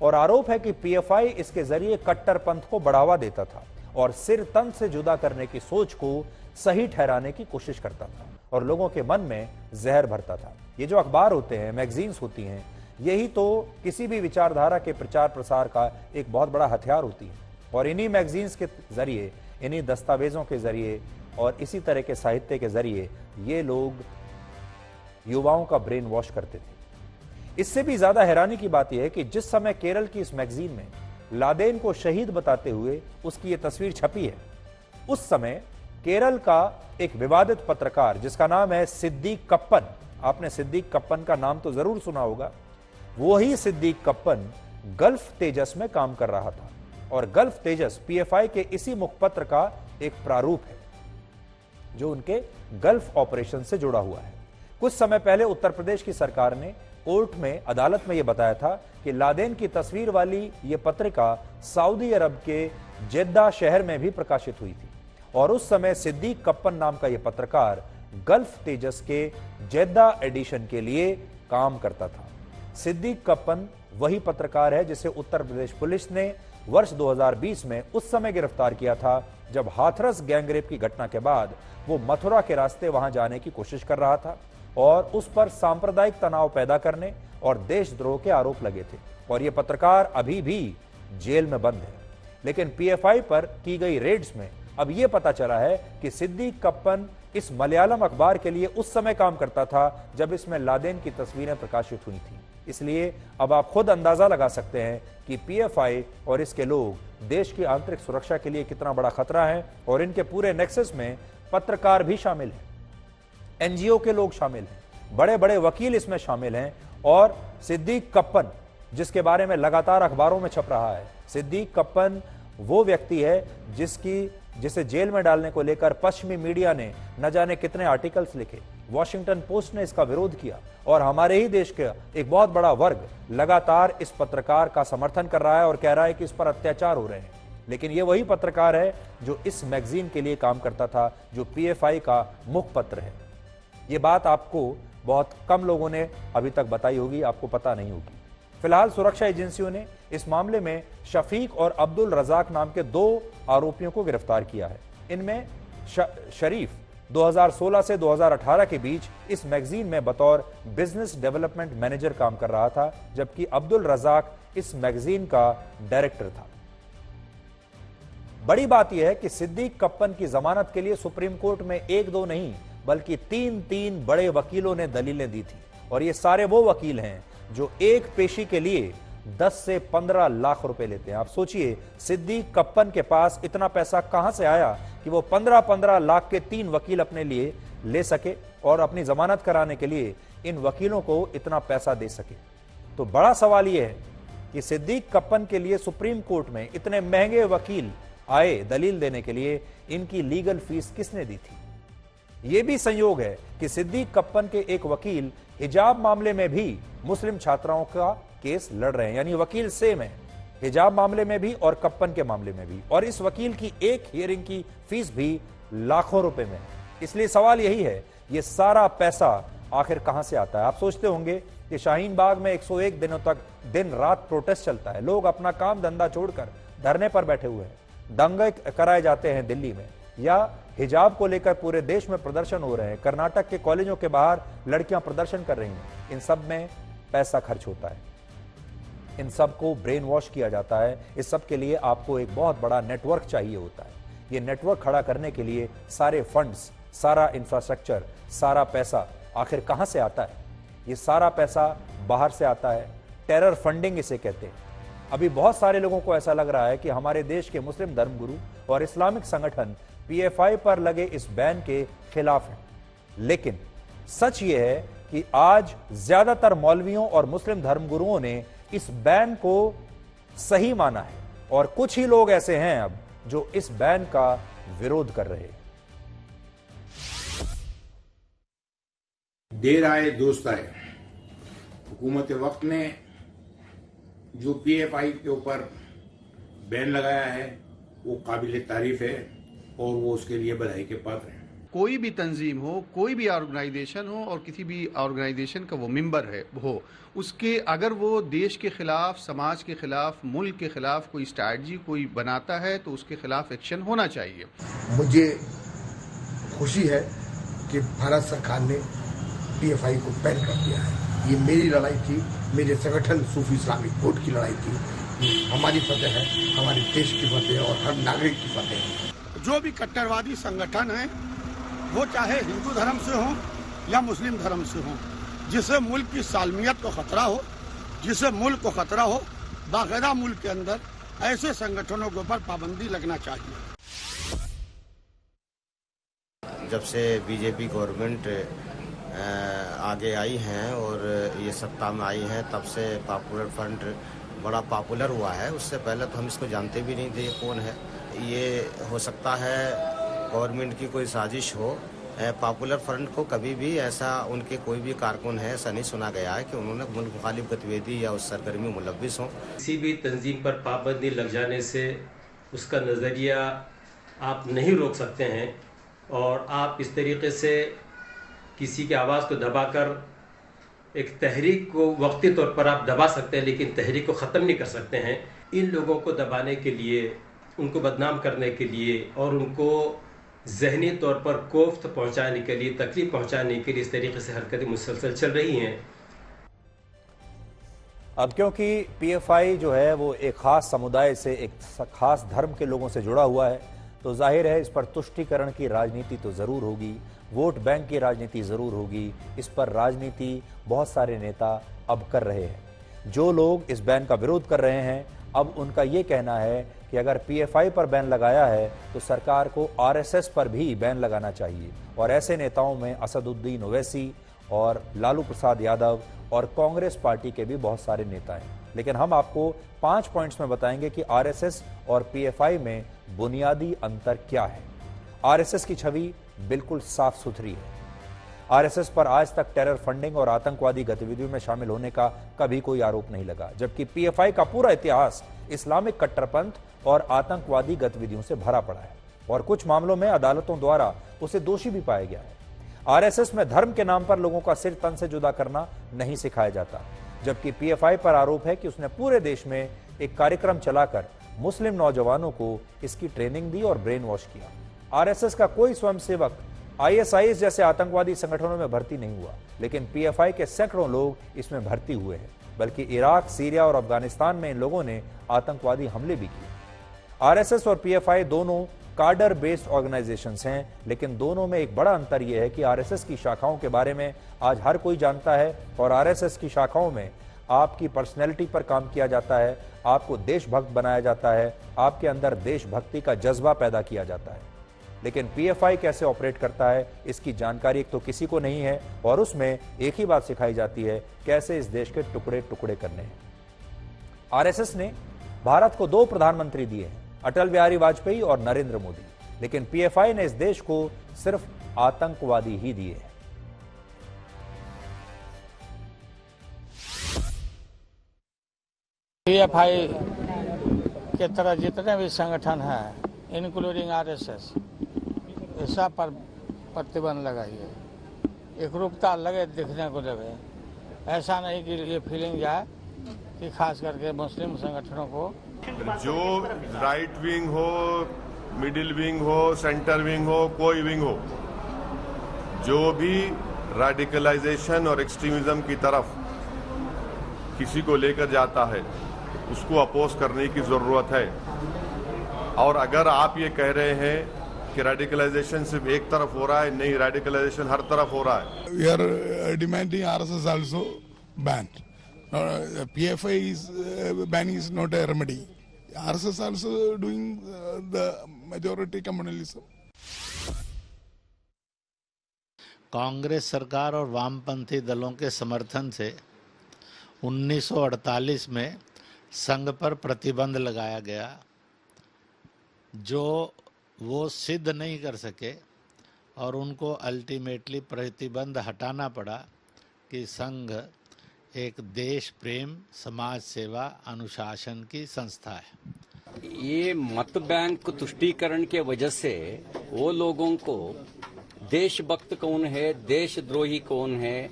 और आरोप है कि पीएफआई इसके जरिए कट्टरपंथ को बढ़ावा देता था और सिर तन से जुदा करने की सोच को सही ठहराने की कोशिश करता था और लोगों के मन में जहर भरता था। ये जो अखबार होते हैं, मैगजीन्स होती हैं, यही तो किसी भी विचारधारा के प्रचार प्रसार का एक बहुत बड़ा हथियार होती है, और इन्हीं मैगजीन्स के जरिए, इन्हीं दस्तावेजों के जरिए और इसी तरह के साहित्य के जरिए ये लोग युवाओं का ब्रेन वॉश करते थे। इससे भी ज्यादा हैरानी की बात यह है कि जिस समय केरल की इस मैगजीन में लादेन को शहीद बताते हुए उसकी ये तस्वीर छपी है, उस समय केरल का एक विवादित पत्रकार जिसका नाम है सिद्दीक कप्पन, आपने सिद्दीक कप्पन का नाम तो जरूर सुना होगा, वो ही सिद्दीक कप्पन गल्फ तेजस में काम कर रहा था, और गल्फ तेजस पीएफआई के इसी मुखपत्र का एक प्रारूप है जो उनके गल्फ ऑपरेशन से जुड़ा हुआ है। कुछ समय पहले उत्तर प्रदेश की सरकार ने कोर्ट में, अदालत में यह बताया था कि लादेन की तस्वीर वाली यह पत्रिका सऊदी अरब के जेद्दा शहर में भी प्रकाशित हुई थी, और उस समय सिद्दीक कप्पन नाम का यह पत्रकार गल्फ तेजस के जेद्दा एडिशन के लिए काम करता था। सिद्दीक कप्पन वही पत्रकार है जिसे उत्तर प्रदेश पुलिस ने वर्ष 2020 में उस समय गिरफ्तार किया था जब हाथरस गैंगरेप की घटना के बाद वो मथुरा के रास्ते वहां जाने की कोशिश कर रहा था और उस पर सांप्रदायिक तनाव पैदा करने और देशद्रोह के आरोप लगे थे, और ये पत्रकार अभी भी जेल में बंद है। लेकिन पीएफआई पर की गई रेड्स में अब यह पता चला है कि सिद्दीक कप्पन इस मलयालम अखबार के लिए उस समय काम करता था जब इसमें लादेन की तस्वीरें प्रकाशित हुई थी। इसलिए अब आप खुद अंदाजा लगा सकते हैं कि पीएफआई और इसके लोग देश की आंतरिक सुरक्षा के लिए कितना बड़ा खतरा है, और इनके पूरे नेक्सस में पत्रकार भी शामिल हैं, एनजीओ के लोग शामिल हैं, बड़े बड़े वकील इसमें शामिल हैं। और सिद्दीक कप्पन जिसके बारे में लगातार अखबारों में छप रहा है, सिद्दीक कप्पन वो व्यक्ति है जिसे जेल में डालने को लेकर पश्चिमी मीडिया ने न जाने कितने आर्टिकल्स लिखे, वॉशिंगटन पोस्ट ने इसका विरोध किया, और हमारे ही देश का एक बहुत बड़ा वर्ग लगातार इस पत्रकार का समर्थन कर रहा है और कह रहा है कि इस पर अत्याचार हो रहे हैं। लेकिन ये वही पत्रकार है जो इस मैगजीन के लिए काम करता था, जो पीएफआई का मुखपत्र है। ये बात आपको बहुत कम लोगों ने अभी तक बताई होगी, आपको पता नहीं होगी। फिलहाल सुरक्षा एजेंसियों ने इस मामले में शफीक और अब्दुल रजाक नाम के 2 आरोपियों को गिरफ्तार किया है। इनमें शरीफ 2016 से 2018 के बीच इस मैगजीन में बतौर बिजनेस डेवलपमेंट मैनेजर काम कर रहा था, जबकि अब्दुल रजाक इस मैगजीन का डायरेक्टर था। बड़ी बात यह है कि सिद्दीक कप्पन की जमानत के लिए सुप्रीम कोर्ट में 1-2 नहीं बल्कि 3 बड़े वकीलों ने दलीलें दी थी, और ये सारे वो वकील हैं जो एक पेशी के लिए 10 से 15 लाख रुपए लेते हैं। आप सोचिए सिद्दीक कप्पन के पास इतना पैसा कहां से आया कि वो 15-15 लाख के 3 वकील अपने लिए ले सके और अपनी जमानत कराने के लिए इन वकीलों को इतना पैसा दे सके। तो बड़ा सवाल यह है कि सिद्दीक कप्पन के लिए सुप्रीम कोर्ट में इतने महंगे वकील आए दलील देने के लिए, इनकी लीगल फीस किसने दी थी? यह भी संयोग है कि सिद्दीक कप्पन के एक वकील हिजाब मामले में भी मुस्लिम छात्राओं का केस लड़ रहे हैं, यानी वकील सेम है, हिजाब मामले में भी और कप्पन के मामले में भी, और इस वकील की एक हियरिंग की फीस भी लाखों रुपए में। इसलिए सवाल यही है, ये सारा पैसा आखिर कहां से आता है? आप सोचते होंगे कि शाहीन बाग में 101 दिनों तक दिन रात प्रोटेस्ट चलता है, लोग अपना काम धंधा छोड़कर धरने पर बैठे हुए हैं, दंगे कराए जाते हैं दिल्ली में, या हिजाब को लेकर पूरे देश में प्रदर्शन हो रहे हैं, कर्नाटक के कॉलेजों के बाहर लड़कियां प्रदर्शन कर रही हैं, इन सब में पैसा खर्च होता है, इन सब को ब्रेन वॉश किया जाता है। इस सब के लिए आपको एक बहुत बड़ा नेटवर्क चाहिए होता है। ये नेटवर्क खड़ा करने के लिए सारे फंड्स, सारा इंफ्रास्ट्रक्चर, सारा पैसा आखिर कहां से आता है? ये सारा पैसा बाहर से आता है। टेरर फंडिंग इसे कहते हैं। अभी बहुत सारे लोगों को ऐसा लग रहा है कि हमारे देश के मुस्लिम धर्मगुरु और इस्लामिक संगठन पीएफआई पर लगे इस बैन के खिलाफ हैं, लेकिन सच यह है कि आज ज्यादातर मौलवियों और मुस्लिम धर्मगुरुओं ने इस बैन को सही माना है और कुछ ही लोग ऐसे हैं अब जो इस बैन का विरोध कर रहे हैं। देर आए दुरुस्त आए। हुकूमत वक्त ने जो पीएफआई के ऊपर बैन लगाया है वो काबिल तारीफ है और वो उसके लिए बधाई के पात्र हैं। कोई भी तंजीम हो, कोई भी ऑर्गेनाइजेशन हो और किसी भी ऑर्गेनाइजेशन का वो मेंबर है हो, उसके अगर वो देश के खिलाफ, समाज के खिलाफ, मुल्क के खिलाफ कोई स्ट्रैटेजी कोई बनाता है तो उसके खिलाफ एक्शन होना चाहिए। मुझे खुशी है कि भारत सरकार ने पीएफआई को बैन कर दिया है। ये मेरी लड़ाई थी, मेरे संगठन सूफी इस्लामिक बोर्ड की लड़ाई थी। हमारी फतेह है, हमारे देश की फतेह और हर नागरिक की फतेह है। जो भी कट्टरवादी संगठन है वो चाहे हिंदू धर्म से हो या मुस्लिम धर्म से हो, जिसे मुल्क की सालमियत को खतरा हो, जिसे मुल्क को खतरा हो, बाकायदा मुल्क के अंदर ऐसे संगठनों के ऊपर पाबंदी लगना चाहिए। जब से बीजेपी गवर्नमेंट आगे आई हैं और ये सत्ता में आई है, तब से पॉपुलर फ्रंट बड़ा पॉपुलर हुआ है। उससे पहले तो हम इसको जानते भी नहीं थे ये कौन है। ये हो सकता है गवर्नमेंट की कोई साजिश हो। पॉपुलर फ्रंट को कभी भी ऐसा, उनके कोई भी कारकुन है ऐसा नहीं सुना गया है कि उन्होंने मुल्क मुखालिफ गतिविधि या उस सरगर्मी मुलव्विस हों। किसी भी तंजीम पर पाबंदी लग जाने से उसका नज़रिया आप नहीं रोक सकते हैं और आप इस तरीके से किसी की आवाज़ को दबाकर एक तहरीक को वक्ती तौर पर आप दबा सकते हैं, लेकिन तहरीक को ख़त्म नहीं कर सकते हैं। इन लोगों को दबाने के लिए, उनको बदनाम करने के लिए और उनको जहनी तौर पर कोफ्त पहुंचाने के लिए, तकलीफ पहुंचाने के लिए इस तरीके से हरकतें मुसलसल चल रही हैं। अब क्योंकि पीएफआई जो है वो एक खास समुदाय से, एक खास धर्म के लोगों से जुड़ा हुआ है, तो जाहिर है इस पर तुष्टीकरण की राजनीति तो जरूर होगी, वोट बैंक की राजनीति जरूर होगी। इस पर राजनीति बहुत सारे नेता अब कर रहे हैं। जो लोग इस बैन का विरोध कर रहे हैं, अब उनका ये कहना है कि अगर पीएफआई पर बैन लगाया है तो सरकार को आरएसएस पर भी बैन लगाना चाहिए। और ऐसे नेताओं में असदुद्दीन ओवैसी और लालू प्रसाद यादव और कांग्रेस पार्टी के भी बहुत सारे नेता हैं। लेकिन हम आपको 5 पॉइंट्स में बताएंगे कि आरएसएस और पीएफआई में बुनियादी अंतर क्या है। आरएसएस की छवि बिल्कुल साफ सुथरी है। आरएसएस पर आज तक टेरर फंडिंग और आतंकवादी गतिविधियों में शामिल होने का कभी कोई आरोप नहीं लगा, जबकि पीएफआई का पूरा इतिहास इस्लामिक कट्टरपंथ और आतंकवादी गतिविधियों से भरा पड़ा है और कुछ मामलों में अदालतों द्वारा उसे दोषी भी पाया गया है। आरएसएस में धर्म के नाम पर लोगों का सिर तन से जुदा करना नहीं सिखाया जाता, जबकि पीएफआई पर आरोप है कि उसने पूरे देश में एक कार्यक्रम चलाकर मुस्लिम नौजवानों को इसकी ट्रेनिंग दी और ब्रेन वॉश किया। आरएसएस का कोई स्वयंसेवक आईएसआईएस जैसे आतंकवादी संगठनों में भर्ती नहीं हुआ, लेकिन पीएफआई के सैकड़ों लोग इसमें भर्ती हुए हैं। बल्कि इराक, सीरिया और अफगानिस्तान में इन लोगों ने आतंकवादी हमले भी किए। आरएसएस और पीएफआई दोनों कार्डर बेस्ड ऑर्गेनाइजेशंस हैं, लेकिन दोनों में एक बड़ा अंतर यह है कि आरएसएस की शाखाओं के बारे में आज हर कोई जानता है और आरएसएस की शाखाओं में आपकी पर्सनैलिटी पर काम किया जाता है, आपको देशभक्त बनाया जाता है, आपके अंदर देशभक्ति का जज्बा पैदा किया जाता है। लेकिन पीएफआई कैसे ऑपरेट करता है इसकी जानकारी तो किसी को नहीं है और उसमें एक ही बात सिखाई जाती है, कैसे इस देश के टुकड़े टुकड़े करने हैं। आरएसएस ने भारत को 2 प्रधानमंत्री दिए हैं, अटल बिहारी वाजपेयी और नरेंद्र मोदी, लेकिन पीएफआई ने इस देश को सिर्फ आतंकवादी ही दिए हैं। पीएफआई के तरह जितने भी संगठन हैं, इंक्लूडिंग आरएसएस, सब पर प्रतिबंध लगाइए, एकरूपता लगे, दिखने को लगे। ऐसा नहीं कि ये फीलिंग जाए कि खास करके मुस्लिम संगठनों को जो राइट विंग हो, मिडिल विंग हो, सेंटर विंग हो, कोई विंग हो, जो भी रेडिकलाइजेशन और एक्सट्रीमिज्म की तरफ किसी को लेकर जाता है उसको अपोज करने की जरूरत है। और अगर आप ये कह रहे हैं कि रेडिकलाइजेशन सिर्फ एक तरफ हो रहा है, नहीं, रेडिकलाइजेशन हर तरफ हो रहा है। We are demanding RSS also banned. PFI is banning is not a remedy. RSS also doing the majority communalism. Congress सरकार और वामपंथी दलों के समर्थन से 1948 में संघ पर प्रतिबंध लगाया गया, जो वो सिद्ध नहीं कर सके और उनको अल्टीमेटली प्रतिबंध हटाना पड़ा कि संघ एक देश प्रेम, समाज सेवा, अनुशासन की संस्था है। ये मत बैंक तुष्टीकरण के वजह से वो लोगों को देशभक्त कौन है, देशद्रोही कौन है,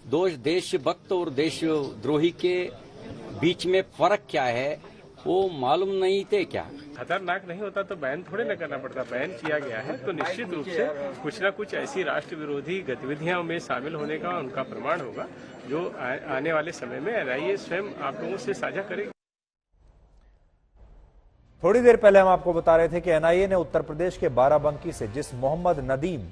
देशभक्त और देशद्रोही के बीच में फर्क क्या है, वो मालूम नहीं थे क्या? खतरनाक नहीं होता तो बैन थोड़े न करना पड़ता। बैन किया गया है तो निश्चित रूप से कुछ न कुछ ऐसी राष्ट्र विरोधी गतिविधियों में शामिल होने का उनका प्रमाण होगा, जो आने वाले समय में एनआईए स्वयं आप लोगों से साझा करेगी। थोड़ी देर पहले हम आपको बता रहे थे कि एनआईए ने उत्तर प्रदेश के बाराबंकी से जिस मोहम्मद नदीम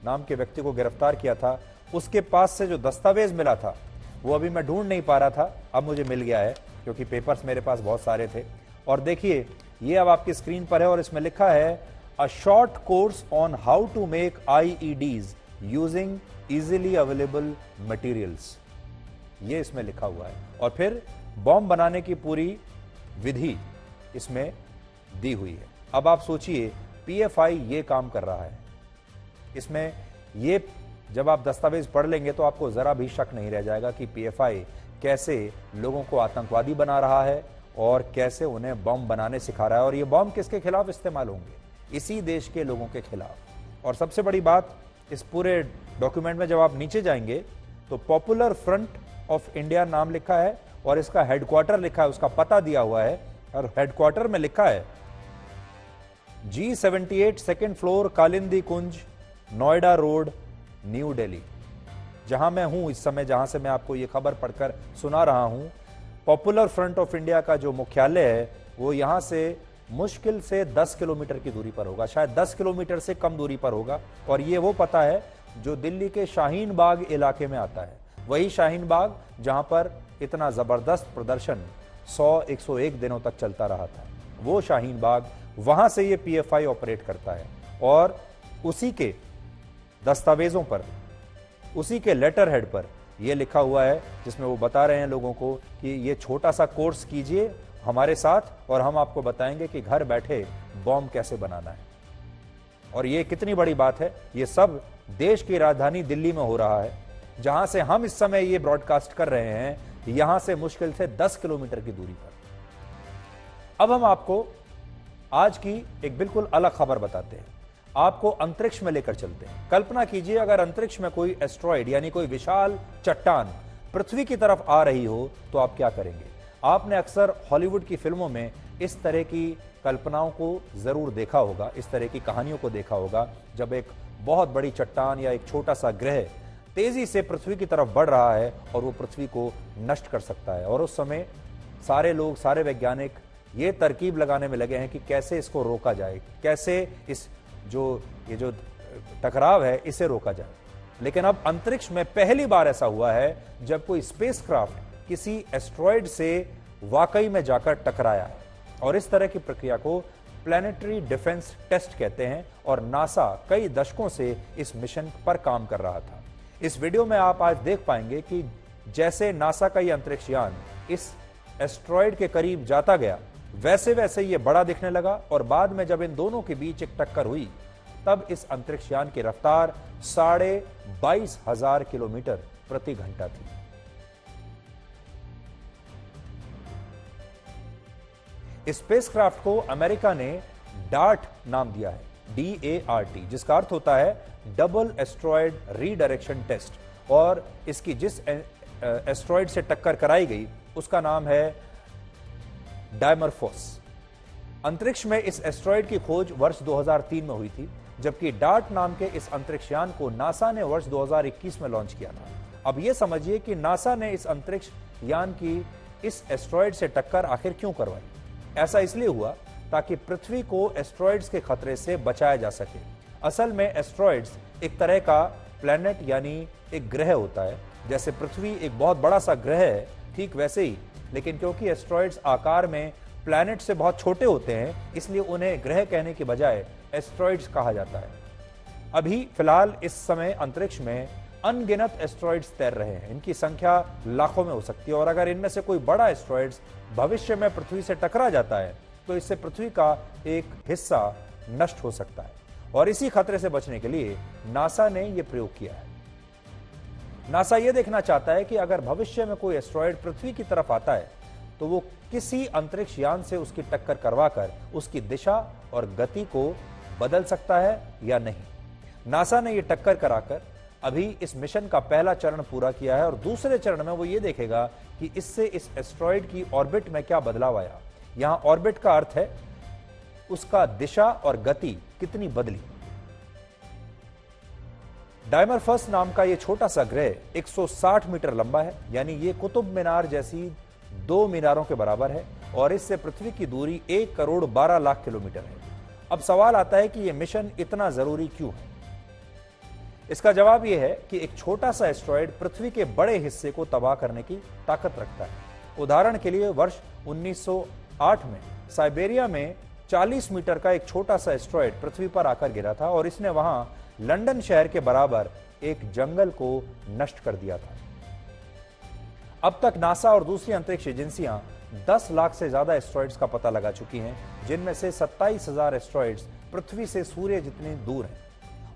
नाम के व्यक्ति को गिरफ्तार किया था, उसके पास से जो दस्तावेज मिला था वो अभी मैं ढूंढ नहीं पा रहा था, अब मुझे मिल गया है क्योंकि पेपर्स मेरे पास बहुत सारे थे। और देखिए, ये अब आपकी स्क्रीन पर है और इसमें लिखा है a short course on how to make IEDs using easily available materials, ये इसमें लिखा हुआ है। और फिर बॉम्ब बनाने की पूरी विधि इसमें दी हुई है। अब आप सोचिए, पीएफआई ये काम कर रहा है, इसमें ये जब आप दस्तावेज पढ़ लेंगे तो आपको जरा भी शक नहीं रह जाएगा कि पीएफआई कैसे लोगों को आतंकवादी बना रहा है और कैसे उन्हें बम बनाने सिखा रहा है। और ये बम किसके खिलाफ इस्तेमाल होंगे? इसी देश के लोगों के खिलाफ। और सबसे बड़ी बात, इस पूरे डॉक्यूमेंट में जब आप नीचे जाएंगे तो पॉपुलर फ्रंट ऑफ इंडिया नाम लिखा है और इसका हेडक्वार्टर लिखा है, उसका पता दिया हुआ है और हेडक्वार्टर में लिखा है G78 सेकेंड फ्लोर, कालिंदी कुंज, नोएडा रोड, न्यू दिल्ली। जहां मैं हूं इस समय, जहां से मैं आपको यह खबर पढ़कर सुना रहा हूं, पॉपुलर फ्रंट ऑफ इंडिया का जो मुख्यालय है वो यहां से मुश्किल से 10 किलोमीटर की दूरी पर होगा, शायद 10 किलोमीटर से कम दूरी पर होगा। और ये वो पता है जो दिल्ली के शाहीन बाग इलाके में आता है, वही शाहीन बाग जहां पर इतना जबरदस्त प्रदर्शन 100-101 दिनों तक चलता रहा था, वो शाहीन बाग, वहां से ये पीएफआई ऑपरेट करता है। और उसी के दस्तावेजों पर, उसी के लेटर हेड पर यह लिखा हुआ है जिसमें वो बता रहे हैं लोगों को कि ये छोटा सा कोर्स कीजिए हमारे साथ और हम आपको बताएंगे कि घर बैठे बॉम्ब कैसे बनाना है। और ये कितनी बड़ी बात है, ये सब देश की राजधानी दिल्ली में हो रहा है, जहां से हम इस समय ये ब्रॉडकास्ट कर रहे हैं, यहां से मुश्किल से 10 किलोमीटर की दूरी पर। अब हम आपको आज की एक बिल्कुल अलग खबर बताते हैं, आपको अंतरिक्ष में लेकर चलते हैं। कल्पना कीजिए अगर अंतरिक्ष में कोई एस्ट्रॉइड यानी कोई विशाल चट्टान पृथ्वी की तरफ आ रही हो तो आप क्या करेंगे? आपने अक्सर हॉलीवुड की फिल्मों में इस तरह की कल्पनाओं को जरूर देखा होगा, इस तरह की कहानियों को देखा होगा, जब एक बहुत बड़ी चट्टान या एक छोटा सा ग्रह तेजी से पृथ्वी की तरफ बढ़ रहा है और वो पृथ्वी को नष्ट कर सकता है। और उस समय सारे लोग, सारे वैज्ञानिक ये तरकीब लगाने में लगे हैं कि कैसे इसको रोका जाए, कैसे इस ये जो टकराव है इसे रोका जाए। लेकिन अब अंतरिक्ष में पहली बार ऐसा हुआ है जब कोई स्पेसक्राफ्ट किसी एस्ट्रॉइड से वाकई में जाकर टकराया है। और इस तरह की प्रक्रिया को प्लैनेटरी डिफेंस टेस्ट कहते हैं और नासा कई दशकों से इस मिशन पर काम कर रहा था। इस वीडियो में आप आज देख पाएंगे कि जैसे नासा का यह अंतरिक्ष यान इस एस्ट्रॉइड के करीब जाता गया, वैसे वैसे ये बड़ा दिखने लगा और बाद में जब इन दोनों के बीच एक टक्कर हुई तब इस अंतरिक्ष यान की रफ्तार 22,500 किलोमीटर प्रति घंटा थी। इस स्पेसक्राफ्ट को अमेरिका ने डार्ट नाम दिया है, DART, जिसका अर्थ होता है डबल एस्ट्रॉइड रीडायरेक्शन टेस्ट। और इसकी जिस एस्ट्रॉइड से टक्कर कराई गई उसका नाम है डायमरफोस। अंतरिक्ष में इस एस्ट्रॉयड की खोज वर्ष 2003 में हुई थी, जबकि डार्ट नाम के इस अंतरिक्ष यान को नासा ने वर्ष 2021 में लॉन्च किया था। अब यह समझिए कि नासा ने इस अंतरिक्ष यान की इस एस्ट्रॉयड से टक्कर आखिर क्यों करवाई। ऐसा इसलिए हुआ ताकि पृथ्वी को एस्ट्रॉयड्स के खतरे से बचाया जा सके। असल में एस्ट्रॉयड्स एक तरह का प्लैनेट यानी एक ग्रह होता है। जैसे पृथ्वी एक बहुत बड़ा सा ग्रह है, ठीक वैसे ही, लेकिन क्योंकि एस्ट्रॉयड्स आकार में प्लैनेट से बहुत छोटे होते हैं, इसलिए उन्हें ग्रह कहने की बजाय एस्ट्रॉयड्स कहा जाता है। अभी फिलहाल इस समय अंतरिक्ष में अनगिनत एस्ट्रॉयड्स तैर रहे हैं। इनकी संख्या लाखों में हो सकती है, और अगर इनमें से कोई बड़ा एस्ट्रॉयड्स भविष्य में पृथ्वी से टकरा जाता है तो इससे पृथ्वी का एक हिस्सा नष्ट हो सकता है। और इसी खतरे से बचने के लिए नासा ने यह प्रयोग किया है। नासा यह देखना चाहता है कि अगर भविष्य में कोई एस्ट्रॉयड पृथ्वी की तरफ आता है तो वो किसी अंतरिक्ष यान से उसकी टक्कर करवाकर उसकी दिशा और गति को बदल सकता है या नहीं। नासा ने यह टक्कर कराकर अभी इस मिशन का पहला चरण पूरा किया है, और दूसरे चरण में वो ये देखेगा कि इससे इस एस्ट्रॉयड की ऑर्बिट में क्या बदलाव आया। यहां ऑर्बिट का अर्थ है उसका दिशा और गति कितनी बदली। डायमरफस नाम का यह छोटा सा ग्रह 160 मीटर लंबा है, यानी ये कुतुब मीनार जैसी 2 मीनारों के बराबर है, और इससे पृथ्वी की दूरी 1 करोड़ 12 लाख किलोमीटर है। अब सवाल आता है कि यह मिशन इतना जरूरी क्यों है। इसका जवाब यह है कि एक छोटा सा एस्ट्रॉयड पृथ्वी के बड़े हिस्से को तबाह करने की ताकत रखता है। उदाहरण के लिए वर्ष 1908 में साइबेरिया में 40 मीटर का एक छोटा सा एस्ट्रॉयड पृथ्वी पर आकर गिरा था, और इसने वहां लंदन शहर के बराबर एक जंगल को नष्ट कर दिया था। अब तक नासा और दूसरी अंतरिक्ष एजेंसियां 10 लाख से ज्यादा एस्ट्रॉयड्स का पता लगा चुकी हैं, जिनमें से 27,000 एस्ट्रॉयड्स पृथ्वी से सूर्य जितनी दूर हैं,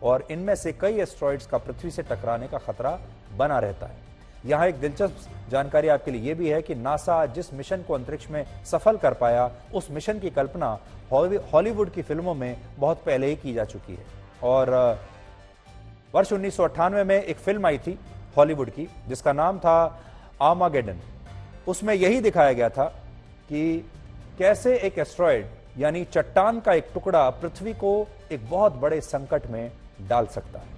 और इनमें से कई एस्ट्रॉयड्स का पृथ्वी से टकराने का खतरा बना रहता है। यहां एक दिलचस्प जानकारी आपके लिए यह भी है कि नासा जिस मिशन को अंतरिक्ष में सफल कर पाया, उस मिशन की कल्पना हॉलीवुड की फिल्मों में बहुत पहले ही की जा चुकी है। और वर्ष 1998 में एक फिल्म आई थी हॉलीवुड की, जिसका नाम था आर्मागेडन। उसमें यही दिखाया गया था कि कैसे एक एस्ट्रॉयड यानी चट्टान का एक टुकड़ा पृथ्वी को एक बहुत बड़े संकट में डाल सकता है।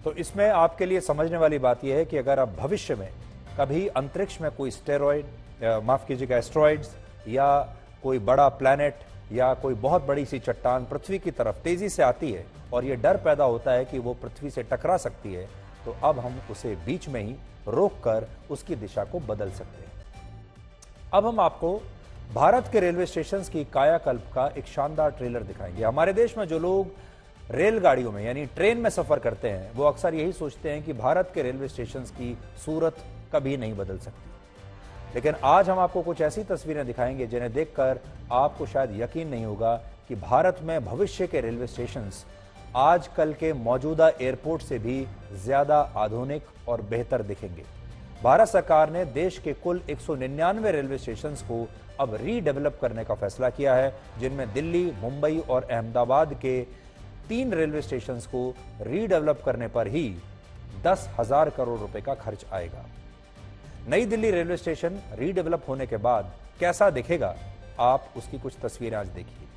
तो इसमें आपके लिए समझने वाली बात यह है कि अगर आप भविष्य में कभी अंतरिक्ष में कोई एस्ट्रॉयड्स या कोई बड़ा प्लैनेट या कोई बहुत बड़ी सी चट्टान पृथ्वी की तरफ तेजी से आती है और यह डर पैदा होता है कि वो पृथ्वी से टकरा सकती है, तो अब हम उसे बीच में ही रोककर उसकी दिशा को बदल सकते हैं। अब हम आपको भारत के रेलवे स्टेशन की कायाकल्प का एक शानदार ट्रेलर दिखाएंगे। हमारे देश में जो लोग रेलगाड़ियों में यानी ट्रेन में सफर करते हैं, वो अक्सर यही सोचते हैं कि भारत के रेलवे स्टेशन की सूरत कभी नहीं बदल सकती, लेकिन आज हम आपको कुछ ऐसी तस्वीरें दिखाएंगे जिन्हें देखकर आपको शायद यकीन नहीं होगा कि भारत में भविष्य के रेलवे स्टेशंस आजकल के मौजूदा एयरपोर्ट से भी ज्यादा आधुनिक और बेहतर दिखेंगे। भारत सरकार ने देश के कुल 199 रेलवे स्टेशंस को अब रीडेवलप करने का फैसला किया है, जिनमें दिल्ली, मुंबई और अहमदाबाद के 3 रेलवे स्टेशंस को रीडेवलप करने पर ही 10,000 करोड़ रुपए का खर्च आएगा। नई दिल्ली रेलवे स्टेशन रीडेवलप होने के बाद कैसा दिखेगा, आप उसकी कुछ तस्वीरें आज देखिए।